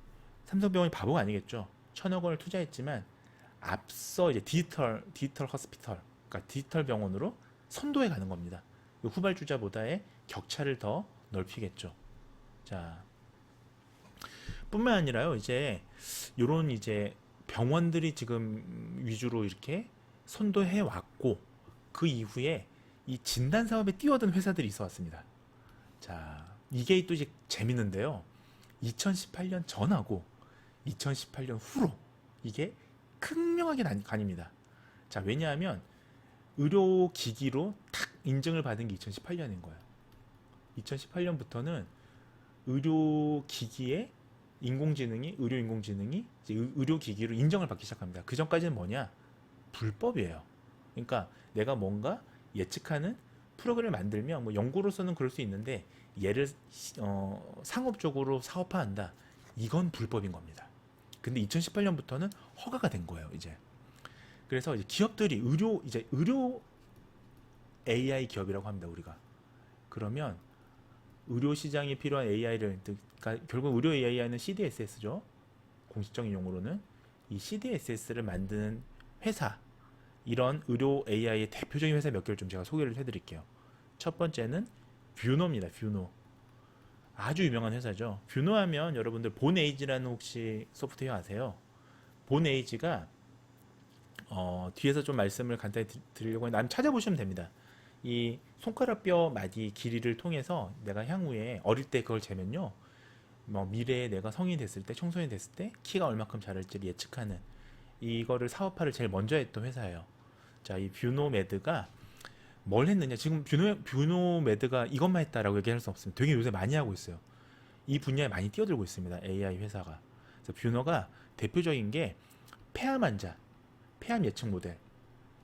삼성병원이 바보가 아니겠죠. 1,000억 원을 투자했지만 앞서 이제 디지털 호스피털, 그러니까 디지털 병원으로 선도해 가는 겁니다. 후발주자보다의 격차를 더 넓히겠죠. 자, 뿐만 아니라요. 이제 요런 이제 병원들이 지금 위주로 이렇게 선도해 왔고 그 이후에 이 진단 사업에 뛰어든 회사들이 있어 왔습니다. 자, 이게 또 이제 재밌는데요. 2018년 전하고 2018년 후로 이게 극명하게 가립니다. 자, 왜냐하면 의료기기로 탁 인증을 받은 게 2018년인 거예요. 2018년부터는 의료기기에 의료인공지능이 이제 의료기기로 인정을 받기 시작합니다. 그 전까지는 뭐냐? 불법이에요. 그러니까 내가 뭔가 예측하는 프로그램을 만들면 뭐 연구로서는 그럴 수 있는데 얘를 상업적으로 사업화한다. 이건 불법인 겁니다. 근데 2018년부터는 허가가 된 거예요, 이제. 그래서 이제 기업들이 의료 AI 기업이라고 합니다, 우리가. 그러면 의료 시장에 필요한 AI를, 그러니까 결국 의료 AI는 CDSS죠. 공식적인 용어로는 이 CDSS를 만드는 회사, 이런 의료 AI의 대표적인 회사 몇 개를 좀 제가 소개를 해드릴게요. 첫 번째는 뷰노입니다. 뷰노. 아주 유명한 회사죠. 뷰노 하면 여러분들 본에이지라는 혹시 소프트웨어 아세요? 본에이지가 뒤에서 좀 말씀을 간단히 드리려고 하는데 찾아보시면 됩니다. 이 손가락뼈 마디 길이를 통해서 내가 향후에 어릴 때 그걸 재면요, 뭐 미래에 내가 성인이 됐을 때, 청소년이 됐을 때 키가 얼마큼 자랄지를 예측하는 이거를 사업화를 제일 먼저 했던 회사예요. 자, 이 뷰노메드가 뭘 했느냐? 지금 뷰노메드가 이것만 했다라고 얘기할 수 없습니다. 되게 요새 많이 하고 있어요. 이 분야에 많이 뛰어들고 있습니다. AI 회사가. 그래서 뷰노가 대표적인 게 폐암 환자, 폐암 예측 모델.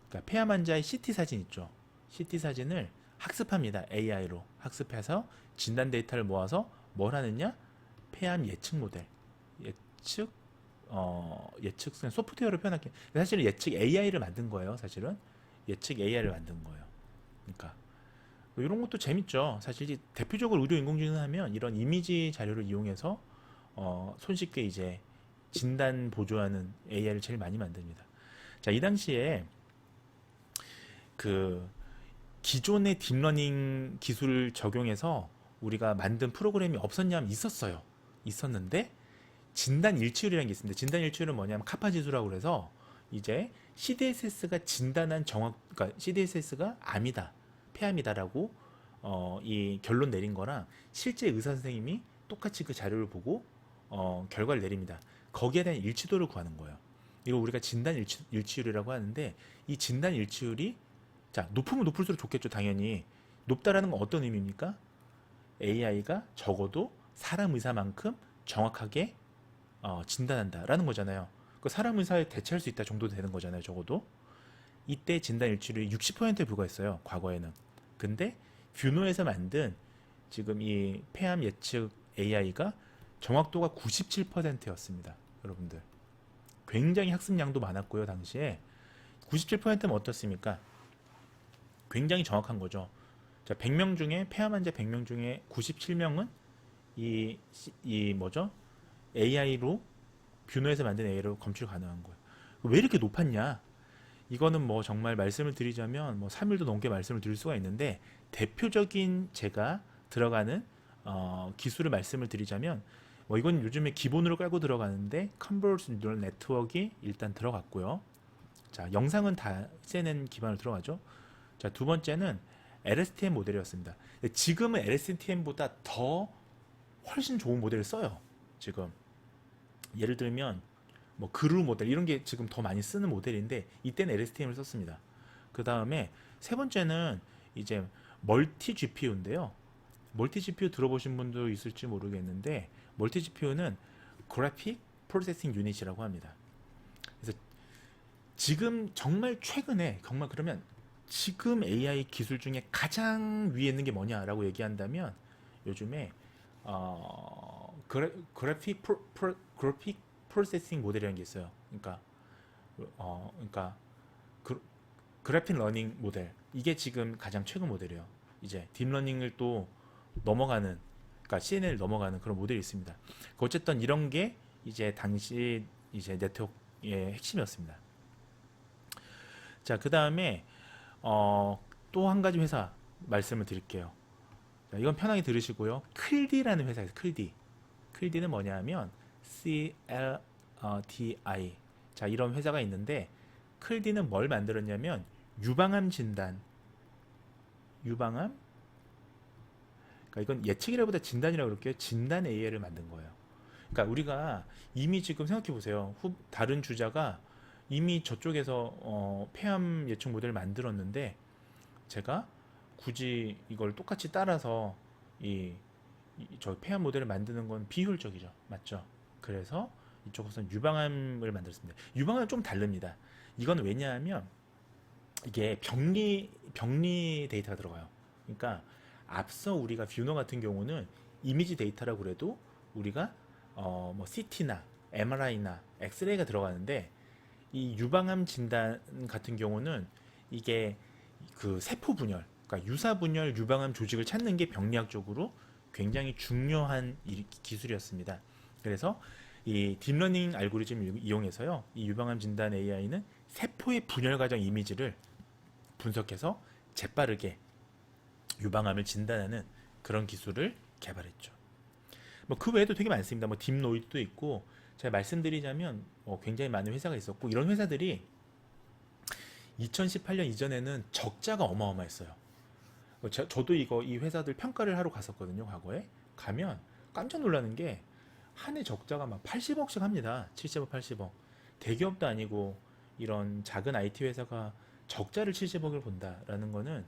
그러니까 폐암 환자의 CT 사진 있죠. CT 사진을 학습합니다. AI로 학습해서 진단 데이터를 모아서 뭘 하느냐? 폐암 예측 모델. 예측 예측 소프트웨어로 표현할게. 사실은 예측 AI를 만든 거예요. 사실은 예측 AI를 만든 거예요. 그러니까 이런 것도 재밌죠. 사실 이제 대표적으로 의료 인공지능 하면 이런 이미지 자료를 이용해서 손쉽게 이제 진단 보조하는 AI를 제일 많이 만듭니다. 자, 이 당시에 그 기존의 딥러닝 기술을 적용해서 우리가 만든 프로그램이 없었냐면 있었어요. 있었는데 진단 일치율이라는 게 있습니다. 진단 일치율은 뭐냐면 카파 지수라고 그래서 이제 CDSS가 진단한 그러니까 CDSS가 암이다, 폐암이다라고 이 결론 내린 거랑 실제 의사 선생님이 똑같이 그 자료를 보고 결과를 내립니다. 거기에 대한 일치도를 구하는 거예요. 이거 우리가 진단 일치율이라고 하는데 이 진단 일치율이 자, 높으면 높을수록 좋겠죠, 당연히. 높다라는 건 어떤 의미입니까? AI가 적어도 사람 의사만큼 정확하게 진단한다라는 거잖아요. 그 사람 의사에 대체할 수 있다 정도 되는 거잖아요, 적어도. 이때 진단 일치율이 60%에 불과했어요, 과거에는. 근데 뷰노에서 만든 지금 이 폐암 예측 AI가 정확도가 97%였습니다, 여러분들. 굉장히 학습량도 많았고요, 당시에. 97%면 어떻습니까? 굉장히 정확한 거죠. 자, 100명 중에 폐암 환자 100명 중에 97명은 이 뭐죠? AI로 뷰노에서 만든 AI로 검출 가능한 거예요. 왜 이렇게 높았냐? 이거는 뭐 정말 말씀을 드리자면 뭐 3일도 넘게 말씀을 드릴 수가 있는데 대표적인 제가 들어가는 기술을 말씀을 드리자면 뭐 이건 요즘에 기본으로 깔고 들어가는데 Converged Neural Network이 일단 들어갔고요. 자, 영상은 다 CNN 기반으로 들어가죠. 자, 두 번째는 LSTM 모델이었습니다. 지금은 LSTM보다 더 훨씬 좋은 모델을 써요. 지금 예를 들면 뭐 그루 모델 이런 게 지금 더 많이 쓰는 모델인데 이때는 LSTM을 썼습니다. 그 다음에 세 번째는 이제 멀티 GPU인데요. 멀티 GPU 들어보신 분도 있을지 모르겠는데 멀티 GPU는 그래픽 프로세싱 유닛이라고 합니다. 그래서 지금 정말 최근에 정말 그러면 지금 AI 기술 중에 가장 위에 있는 게 뭐냐라고 얘기한다면 요즘에 그래픽 프로세싱 모델이라는 게 있어요. 그러니까 그래픽 러닝 모델 이게 지금 가장 최근 모델이에요. 이제 딥러닝을 또 넘어가는, 그러니까 CNN을 넘어가는 그런 모델이 있습니다. 어쨌든 이런 게 이제 당시 이제 네트워크의 핵심이었습니다. 자, 그 다음에 또 한 가지 회사 말씀을 드릴게요. 자, 이건 편하게 들으시고요. 클디라는 회사에서 클디는 뭐냐면 CLDI. 자, 이런 회사가 있는데 클디는 뭘 만들었냐면 유방암 진단, 그러니까 이건 예측이라보다 진단이라고 그럴게요. 진단 AI를 만든 거예요. 그러니까 우리가 이미 지금 생각해 보세요. 다른 주자가 이미 저쪽에서 폐암 예측 모델을 만들었는데 제가 굳이 이걸 똑같이 따라서 저 폐암 모델을 만드는 건 비효율적이죠. 맞죠? 그래서 이쪽에서는 유방암을 만들었습니다. 유방암은 좀 다릅니다. 이건 왜냐하면 이게 병리 데이터가 들어가요. 그러니까 앞서 우리가 뷰노 같은 경우는 이미지 데이터라고 그래도 우리가 뭐 CT나 MRI나 엑스레이가 들어가는데 이 유방암 진단 같은 경우는 이게 그 세포 분열, 그러니까 유사 분열 유방암 조직을 찾는 게 병리학적으로 굉장히 중요한 기술이었습니다. 그래서 이 딥러닝 알고리즘을 이용해서요, 이 유방암 진단 AI는 세포의 분열 과정 이미지를 분석해서 재빠르게 유방암을 진단하는 그런 기술을 개발했죠. 뭐 그 외에도 되게 많습니다. 뭐 딥노이드도 있고, 제가 말씀드리자면 굉장히 많은 회사가 있었고, 이런 회사들이 2018년 이전에는 적자가 어마어마했어요. 저도 이 회사들 평가를 하러 갔었거든요. 과거에 가면 깜짝 놀라는 게 한 해 적자가 막 80억씩 합니다. 70억, 80억. 대기업도 아니고 이런 작은 IT 회사가 적자를 70억을 본다라는 거는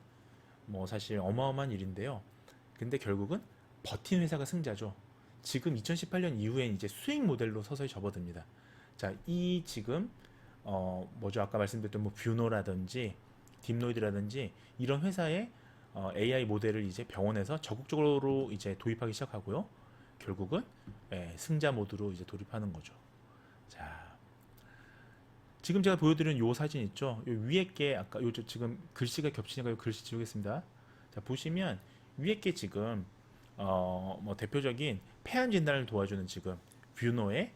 뭐 사실 어마어마한 일인데요. 근데 결국은 버틴 회사가 승자죠. 지금 2018년 이후엔 이제 수익 모델로 서서히 접어듭니다. 자, 이 지금 뭐죠? 아까 말씀드렸던 뭐 뷰노라든지 딥노이드라든지 이런 회사의 AI 모델을 이제 병원에서 적극적으로 이제 도입하기 시작하고요. 결국은 승자 모드로 이제 돌입하는 거죠. 자, 지금 제가 보여드린 요 사진 있죠? 요 위에 게 아까 요 지금 글씨가 겹치니까 요 글씨 지우겠습니다. 자, 보시면 위에 게 지금 뭐 대표적인 폐암 진단을 도와주는 지금 뷰노의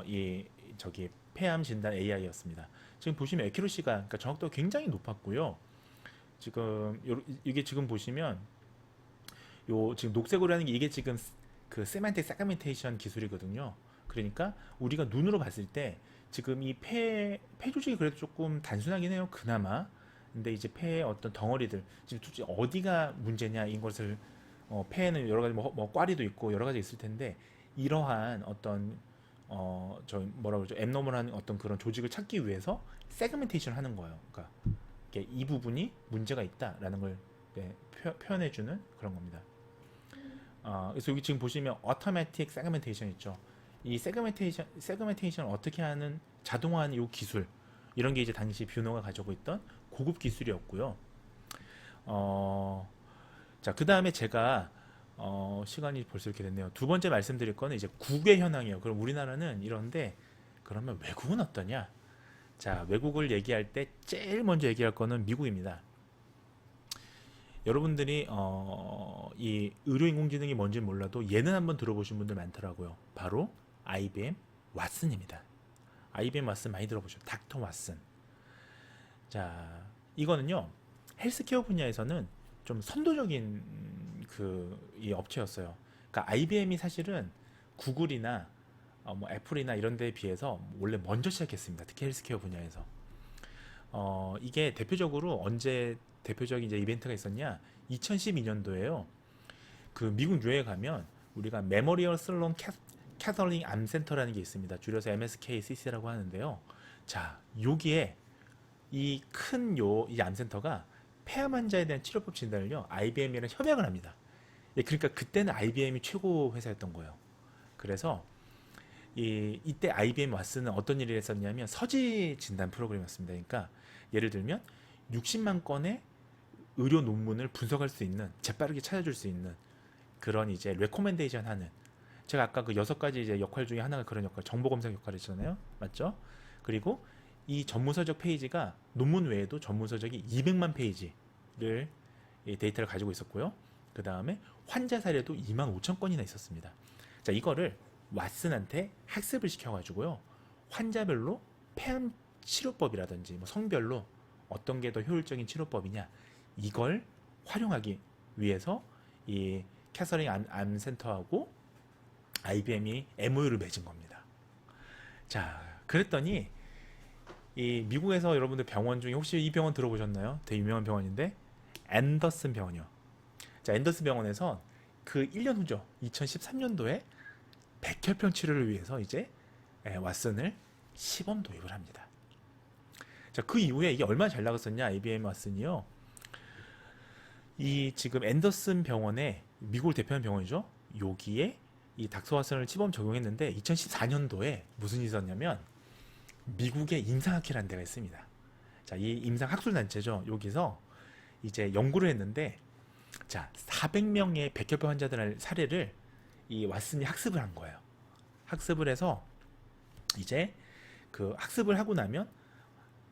이 저기 폐암 진단 AI였습니다. 지금 보시면 에큐러시가 그러니까 정확도가 굉장히 높았고요. 지금 이게 지금 보시면 요 지금 녹색으로 하는 게 이게 지금 그 세만틱 세그멘테이션 기술이거든요. 그러니까 우리가 눈으로 봤을 때 지금 이 폐 조직이 그래도 조금 단순하긴 해요. 그나마. 근데 이제 폐의 어떤 덩어리들 지금 도대체 어디가 문제냐 인 것을 폐에는 여러 가지 뭐 꽈리도 있고 여러 가지 있을 텐데 이러한 어떤 저 뭐라 그러죠? 앱노멀한 어떤 그런 조직을 찾기 위해서 세그멘테이션을 하는 거예요. 그러니까 이 부분이 문제가 있다라는 걸 표현해주는 그런 겁니다. 그래서 여기 지금 보시면 automatic segmentation 있죠. 이 세그멘테이션을 어떻게 하는 자동화하는 이 기술 이런 게 이제 당시 뷰노가 가지고 있던 고급 기술이었고요. 자, 그 다음에 제가 시간이 벌써 이렇게 됐네요. 두 번째 말씀드릴 거는 이제 국외 현황이에요. 그럼 우리나라는 이런데 그러면 외국은 어떠냐? 자, 외국을 얘기할 때 제일 먼저 얘기할 거는 미국입니다. 여러분들이 이 의료인공지능이 뭔지 몰라도 얘는 한번 들어보신 분들 많더라고요. 바로 IBM 왓슨입니다. IBM 왓슨 많이 들어보셨죠? 닥터 왓슨. 자, 이거는요 헬스케어 분야에서는 좀 선도적인 이 업체였어요. 그러니까 IBM이 사실은 구글이나 뭐 애플이나 이런 데에 비해서 원래 먼저 시작했습니다. 특히 헬스케어 분야에서. 이게 대표적으로 언제 대표적인 이제 이벤트가 있었냐? 2012년도에요. 그 미국 뉴욕에 가면 우리가 메모리얼 슬론 캐서링 암센터라는 게 있습니다. 줄여서 MSKCC라고 하는데요. 자, 여기에 이 암센터가 폐암 환자에 대한 치료법 진단을요, IBM이랑 협약을 합니다. 그러니까 그때는 IBM이 최고 회사였던 거예요. 그래서 이때 IBM 왓슨은 어떤 일을 했었냐면 서지 진단 프로그램이었습니다. 그러니까 예를 들면 60만 건의 의료 논문을 분석할 수 있는, 재빠르게 찾아줄 수 있는 그런 이제 레코멘데이션 하는, 제가 아까 그 6가지 이제 역할 중에 하나가 그런 역할, 정보 검색 역할을 했잖아요. 맞죠? 그리고 이 전문서적 페이지가 논문 외에도 전문서적이 200만 페이지를 데이터를 가지고 있었고요. 그 다음에 환자 사례도 2만 5천 건이나 있었습니다. 자, 이거를 왓슨한테 학습을 시켜가지고요. 환자별로 폐암 치료법이라든지 뭐 성별로 어떤 게 더 효율적인 치료법이냐 이걸 활용하기 위해서 이 캐서링 암센터하고 IBM이 MOU를 맺은 겁니다. 자, 그랬더니 이 미국에서 여러분들 병원 중에 혹시 이 병원 들어보셨나요? 되게 유명한 병원인데 앤더슨 병원이요. 자, 앤더슨 병원에서 그 1년 후죠. 2013년도에 백혈병 치료를 위해서 이제 왓슨을 시범 도입을 합니다. 자, 그 이후에 이게 얼마나 잘 나갔었냐, IBM 왓슨이요. 이 지금 앤더슨 병원에 미국을 대표하는 병원이죠. 여기에 이 닥터 왓슨을 시범 적용했는데 2014년도에 무슨 일이 있었냐면 미국의 임상학회라는 데가 있습니다. 자, 이 임상학술단체죠. 여기서 이제 연구를 했는데 자, 400명의 백혈병 환자들 사례를 이 왓슨이 학습을 한 거예요. 학습을 해서 이제 그 학습을 하고 나면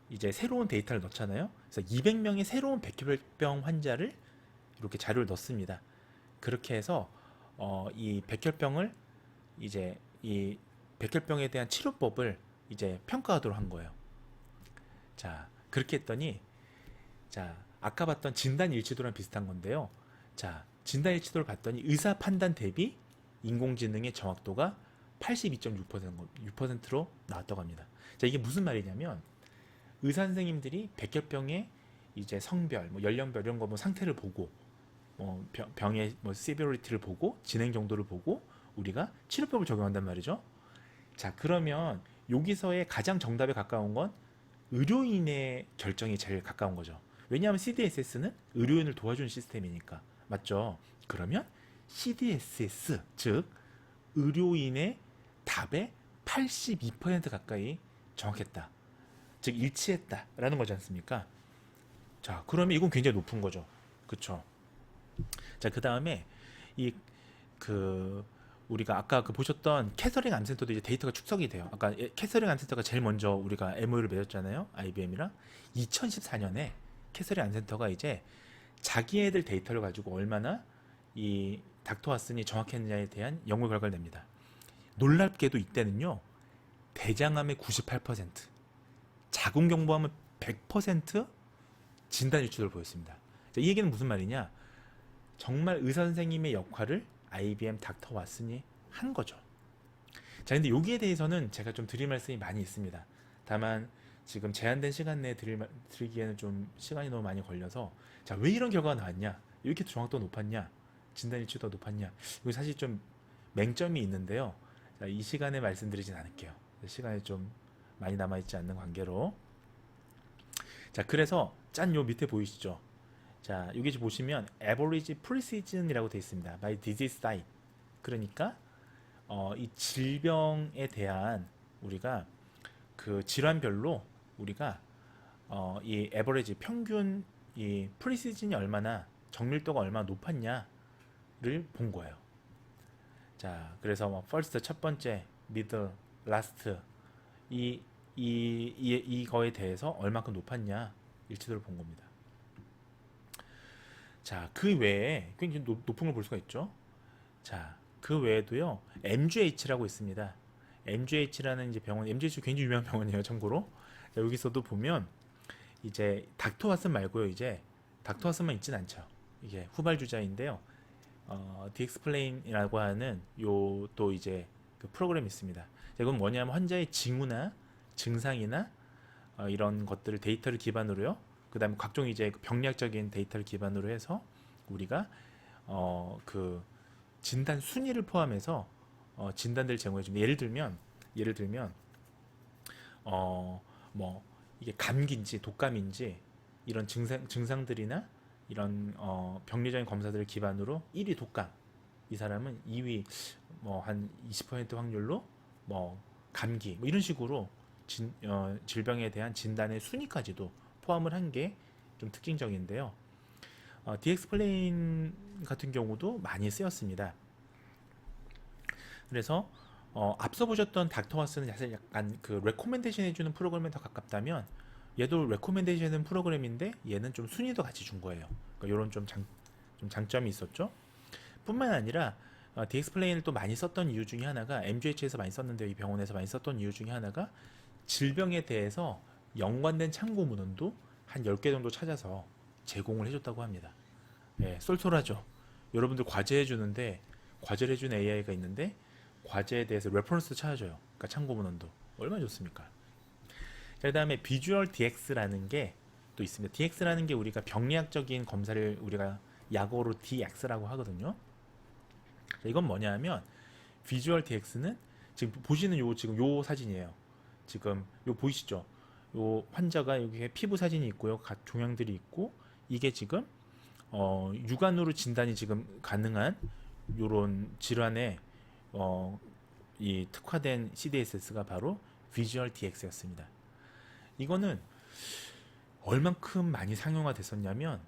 이제 새로운 데이터를 넣잖아요. 그래서 200명의 새로운 백혈병 환자를 이렇게 자료를 넣습니다. 그렇게 해서 이 백혈병을 이제 이 백혈병에 대한 치료법을 이제 평가하도록 한 거예요. 자, 그렇게 했더니 자, 아까 봤던 진단 일치도랑 비슷한 건데요. 자, 진단 일치도를 봤더니 의사 판단 대비 인공지능의 정확도가 82.6%로 나왔다고 합니다. 자, 이게 무슨 말이냐면 의사 선생님들이 백혈병의 이제 성별, 뭐 연령별 이런 거 뭐 상태를 보고 병의 뭐 시비리티를 보고 진행 정도를 보고 우리가 치료법을 적용한단 말이죠. 자, 그러면 여기서의 가장 정답에 가까운 건 의료인의 결정이 제일 가까운 거죠. 왜냐하면 CDSS는 의료인을 도와주는 시스템이니까. 맞죠? 그러면 CDSS, 즉 의료인의 답에 82% 가까이 정확했다. 즉 일치했다라는 거지 않습니까? 자, 그러면 이건 굉장히 높은 거죠. 그쵸? 자, 그 다음에 이 그 우리가 아까 그 보셨던 캐서링 암센터도 이제 데이터가 축적이 돼요. 아까 캐서링 암센터가 제일 먼저 우리가 MOU를 맺었잖아요. IBM이랑 2014년에 캐서링 암센터가 이제 자기애들 데이터를 가지고 얼마나 이 닥터 왓슨이 정확했느냐에 대한 연구 결과를 냅니다. 놀랍게도 이때는요, 대장암의 98%, 자궁경부암은 100% 진단 일치도를 보였습니다. 자, 이 얘기는 무슨 말이냐? 정말 의사 선생님의 역할을 IBM 닥터 왓슨이 한 거죠. 자, 근데 여기에 대해서는 제가 좀 드릴 말씀이 많이 있습니다. 다만 지금 제한된 시간 내에 드리기에는 좀 시간이 너무 많이 걸려서, 자, 왜 이런 결과가 나왔냐? 이렇게 정확도가 높았냐? 진단 일치도가 높았냐? 이거 사실 좀 맹점이 있는데요. 자, 이 시간에 말씀드리진 않을게요. 시간이 좀 많이 남아있지 않는 관계로. 자, 그래서 짠 요 밑에 보이시죠? 자, 여기 보시면 average precision이라고 되어 있습니다. by disease site. 그러니까 이 질병에 대한 우리가 그 질환별로 우리가 이 average 평균 이 precision이 얼마나 정밀도가 얼마나 높았냐를 본 거예요. 자, 그래서 뭐 first 첫 번째, middle, last 이거에 대해서 얼마큼 높았냐 일치도를 본 겁니다. 자, 그 외에 굉장히 높은 걸 볼 수가 있죠. 자, 그 외에도요, MGH라고 있습니다. MGH라는 이제 병원, MGH 굉장히 유명한 병원이에요, 참고로. 자, 여기서도 보면 이제 닥터 왓슨 말고요, 이제 닥터 왓슨만 있진 않죠. 이게 후발주자인데요. 디엑스플레인이라고 하는 요 또 이제 그 프로그램이 있습니다. 자, 이건 뭐냐면 환자의 징후나 증상이나 이런 것들을 데이터를 기반으로요. 그 다음에 각종 이제 병리학적인 데이터를 기반으로 해서 우리가 그 진단 순위를 포함해서 진단들을 제공해 줍니다. 예를 들면 뭐 이게 감기인지 독감인지 이런 증상들이나 이런 병리적인 검사들을 기반으로 1위 독감, 이 사람은 2위 뭐 한 20% 확률로 뭐 감기 뭐 이런 식으로 질병에 대한 진단의 순위까지도 포함을 한 게 좀 특징적인데요. 디엑스플레인 같은 경우도 많이 쓰였습니다. 그래서 앞서 보셨던 닥터 왓슨은 사실 약간 그 레코멘데이션 해주는 프로그램에 더 가깝다면 얘도 레코멘데이션 해주는 프로그램인데 얘는 좀 순위도 같이 준 거예요. 그러니까 이런 좀 장점이 있었죠. 뿐만 아니라 디엑스플레인을 또 많이 썼던 이유 중에 하나가 MGH에서 많이 썼는데 이 병원에서 많이 썼던 이유 중에 하나가 질병에 대해서 연관된 참고 문헌도 한 10개 정도 찾아서 제공을 해줬다고 합니다. 예, 쏠쏠하죠. 여러분들 과제 해주는데 과제를 해주는 AI가 있는데 과제에 대해서 레퍼런스도 찾아줘요. 그러니까 참고 문헌도 얼마나 좋습니까? 그 다음에 비주얼 DX라는 게 또 있습니다. DX라는 게 우리가 병리학적인 검사를 우리가 약어로 DX라고 하거든요. 이건 뭐냐면 비주얼 DX는 지금 보시는 지금 요 사진이에요. 지금 요 보이시죠? 요 환자가 여기에 피부 사진이 있고요. 각 종양들이 있고 이게 지금 육안으로 진단이 지금 가능한 요런 질환에 이 특화된 CDSS가 바로 비주얼 DX였습니다. 이거는 얼만큼 많이 상용화 됐었냐면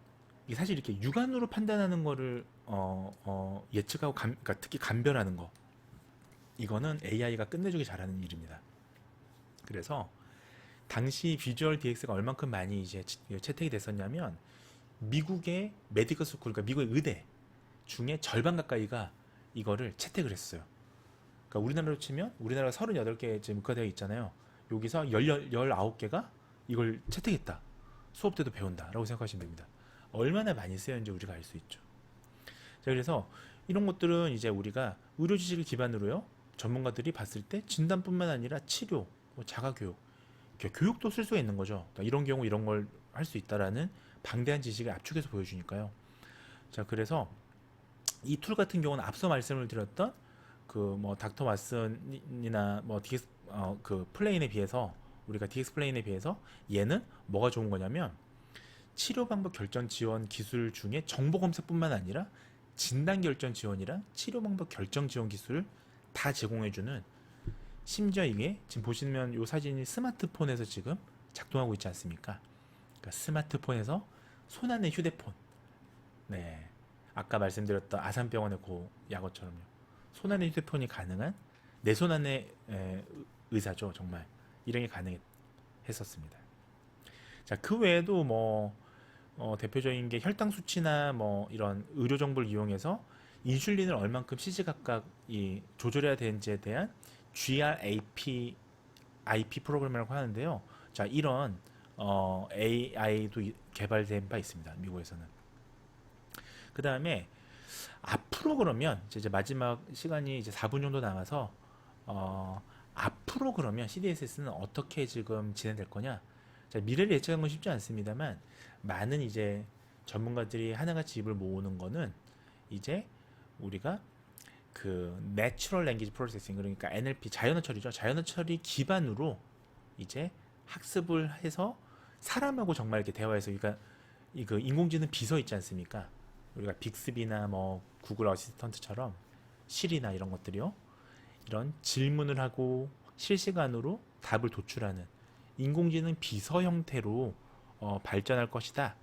이게 사실 이렇게 육안으로 판단하는 거를 예측하고 그러니까 특히 감별하는 거, 이거는 AI가 끝내주기 잘하는 일입니다. 그래서 당시 비주얼 DX가 얼만큼 많이 이제 채택이 됐었냐면 미국의 메디컬 스쿨, 그러니까 미국의 의대 중에 절반 가까이가 이거를 채택을 했어요. 그러니까 우리나라로 치면 우리나라가 38개 지금 국가대가 있잖아요. 여기서 19개가 이걸 채택했다. 수업 때도 배운다. 라고 생각하시면 됩니다. 얼마나 많이 쓰였는지 우리가 알 수 있죠. 자, 그래서 이런 것들은 이제 우리가 의료 지식을 기반으로요. 전문가들이 봤을 때 진단뿐만 아니라 치료, 뭐 자가교육, 교육도 쓸 수가 있는 거죠. 그러니까 이런 경우 이런 걸 할 수 있다라는 방대한 지식을 압축해서 보여주니까요. 자, 그래서 이 툴 같은 경우는 앞서 말씀을 드렸던 그 뭐 닥터 왓슨이나 뭐 DX 그 플레인에 비해서 우리가 DX 플레인에 비해서 얘는 뭐가 좋은 거냐면 치료 방법 결정 지원 기술 중에 정보 검색뿐만 아니라 진단 결정 지원이랑 치료 방법 결정 지원 기술을 다 제공해주는, 심지어 이게 지금 보시면 이 사진이 스마트폰에서 지금 작동하고 있지 않습니까? 그러니까 스마트폰에서 손안의 휴대폰, 네, 아까 말씀드렸던 아산병원의 그 약어처럼요. 손안의 휴대폰이 가능한 내 손안의 의사죠, 정말 이런 게 가능했었습니다. 자, 그 외에도 뭐 대표적인 게 혈당 수치나 뭐 이런 의료 정보를 이용해서 인슐린을 얼만큼 시시각각 조절해야 되는지에 대한 GRAP IP 프로그램이라고 하는데요. 자, 이런 AI도 개발된 바 있습니다. 미국에서는. 그 다음에 앞으로 그러면 이제 마지막 시간이 이제 4분 정도 남아서 앞으로 그러면 CDSS는 어떻게 지금 진행될 거냐? 자, 미래를 예측하는 건 쉽지 않습니다만 많은 이제 전문가들이 하나같이 입을 모으는 거는 이제 우리가 그 Natural Language Processing, 그러니까 NLP, 자연어 처리죠. 자연어 처리 기반으로 이제 학습을 해서 사람하고 정말 이렇게 대화해서, 그러니까 그 인공지능 비서 있지 않습니까? 우리가 빅스비나 뭐 구글 어시스턴트처럼 실이나 이런 것들이요. 이런 질문을 하고 실시간으로 답을 도출하는 인공지능 비서 형태로 발전할 것이다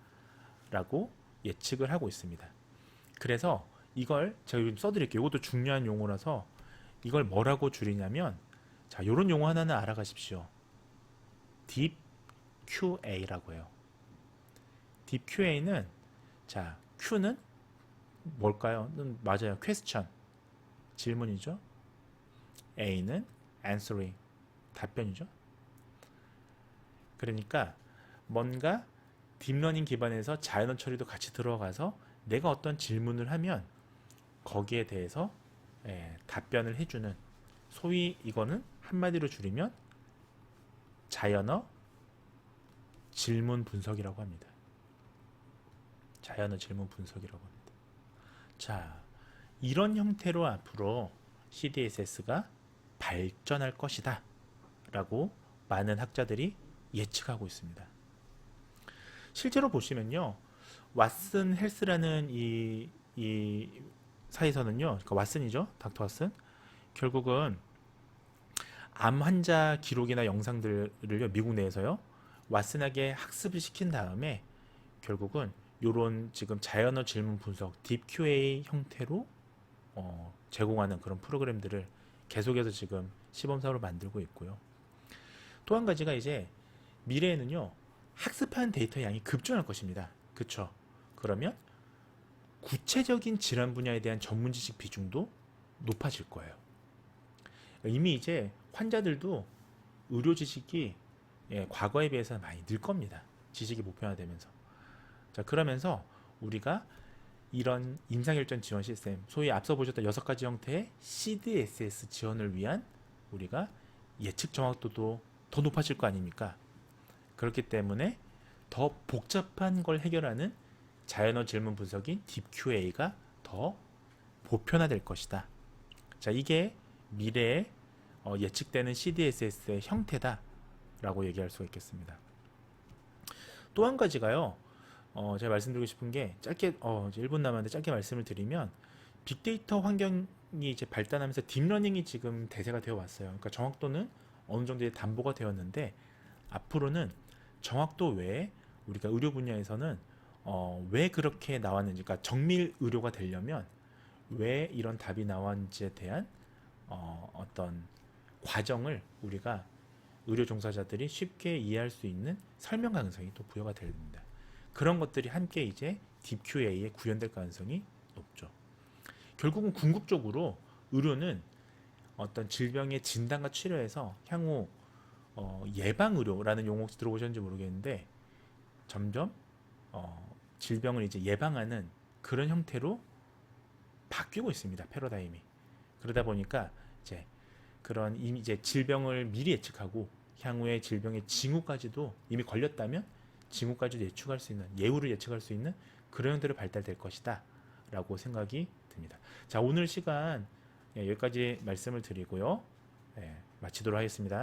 라고 예측을 하고 있습니다. 그래서 이걸 제가 지금 써드릴게요. 이것도 중요한 용어라서 이걸 뭐라고 줄이냐면, 자, 요런 용어 하나는 알아가십시오. Deep QA라고 해요. Deep QA는, 자, Q는 뭘까요? 맞아요. Question, 질문이죠. A는 answering, 답변이죠. 그러니까 뭔가 딥러닝 기반에서 자연어 처리도 같이 들어가서 내가 어떤 질문을 하면 거기에 대해서 답변을 해주는, 소위 이거는 한마디로 줄이면 자연어 질문 분석이라고 합니다. 자연어 질문 분석이라고 합니다. 자, 이런 형태로 앞으로 CDSS가 발전할 것이다 라고 많은 학자들이 예측하고 있습니다. 실제로 보시면요, 왓슨 헬스라는 이 사에서는요, 그러니까 왓슨이죠, 닥터 왓슨, 결국은 암 환자 기록이나 영상들을요, 미국 내에서요 왓슨에게 학습을 시킨 다음에 결국은 요런 지금 자연어 질문 분석 딥 QA 형태로 제공하는 그런 프로그램들을 계속해서 지금 시범사업으로 만들고 있고요. 또 한 가지가 이제 미래에는요, 학습한 데이터 양이 급증할 것입니다. 그쵸? 그러면 구체적인 질환 분야에 대한 전문 지식 비중도 높아질 거예요. 이미 이제 환자들도 의료 지식이 과거에 비해서 많이 늘 겁니다. 지식이 보편화되면서. 자, 그러면서 우리가 이런 임상결정 지원 시스템, 소위 앞서 보셨던 6가지 형태의 CDSS 지원을 위한 우리가 예측 정확도도 더 높아질 거 아닙니까? 그렇기 때문에 더 복잡한 걸 해결하는 자연어 질문 분석인 딥QA가 더 보편화될 것이다. 자, 이게 미래에 예측되는 CDSS의 형태다 라고 얘기할 수가 있겠습니다. 또 한 가지가요, 제가 말씀드리고 싶은 게 짧게 이제 1분 남았는데 짧게 말씀을 드리면, 빅데이터 환경이 이제 발달하면서 딥러닝이 지금 대세가 되어 왔어요. 그러니까 정확도는 어느 정도의 담보가 되었는데 앞으로는 정확도 외에 우리가 의료 분야에서는 왜 그렇게 나왔는지, 그러니까 정밀 의료가 되려면 왜 이런 답이 나왔는지에 대한 어떤 과정을 우리가 의료 종사자들이 쉽게 이해할 수 있는 설명 가능성이 또 부여가 됩니다. 그런 것들이 함께 이제 딥QA에 구현될 가능성이 높죠. 결국은 궁극적으로 의료는 어떤 질병의 진단과 치료에서 향후 예방 의료라는 용어 혹시 들어보셨는지 모르겠는데 점점 질병을 이제 예방하는 그런 형태로 바뀌고 있습니다. 패러다임이. 그러다 보니까 이제 그런 이미 이제 질병을 미리 예측하고 향후에 질병의 징후까지도 이미 걸렸다면 징후까지도 예측할 수 있는 예후를 예측할 수 있는 그런 형태로 발달될 것이다 라고 생각이 듭니다. 자, 오늘 시간 여기까지 말씀을 드리고요. 마치도록 하겠습니다.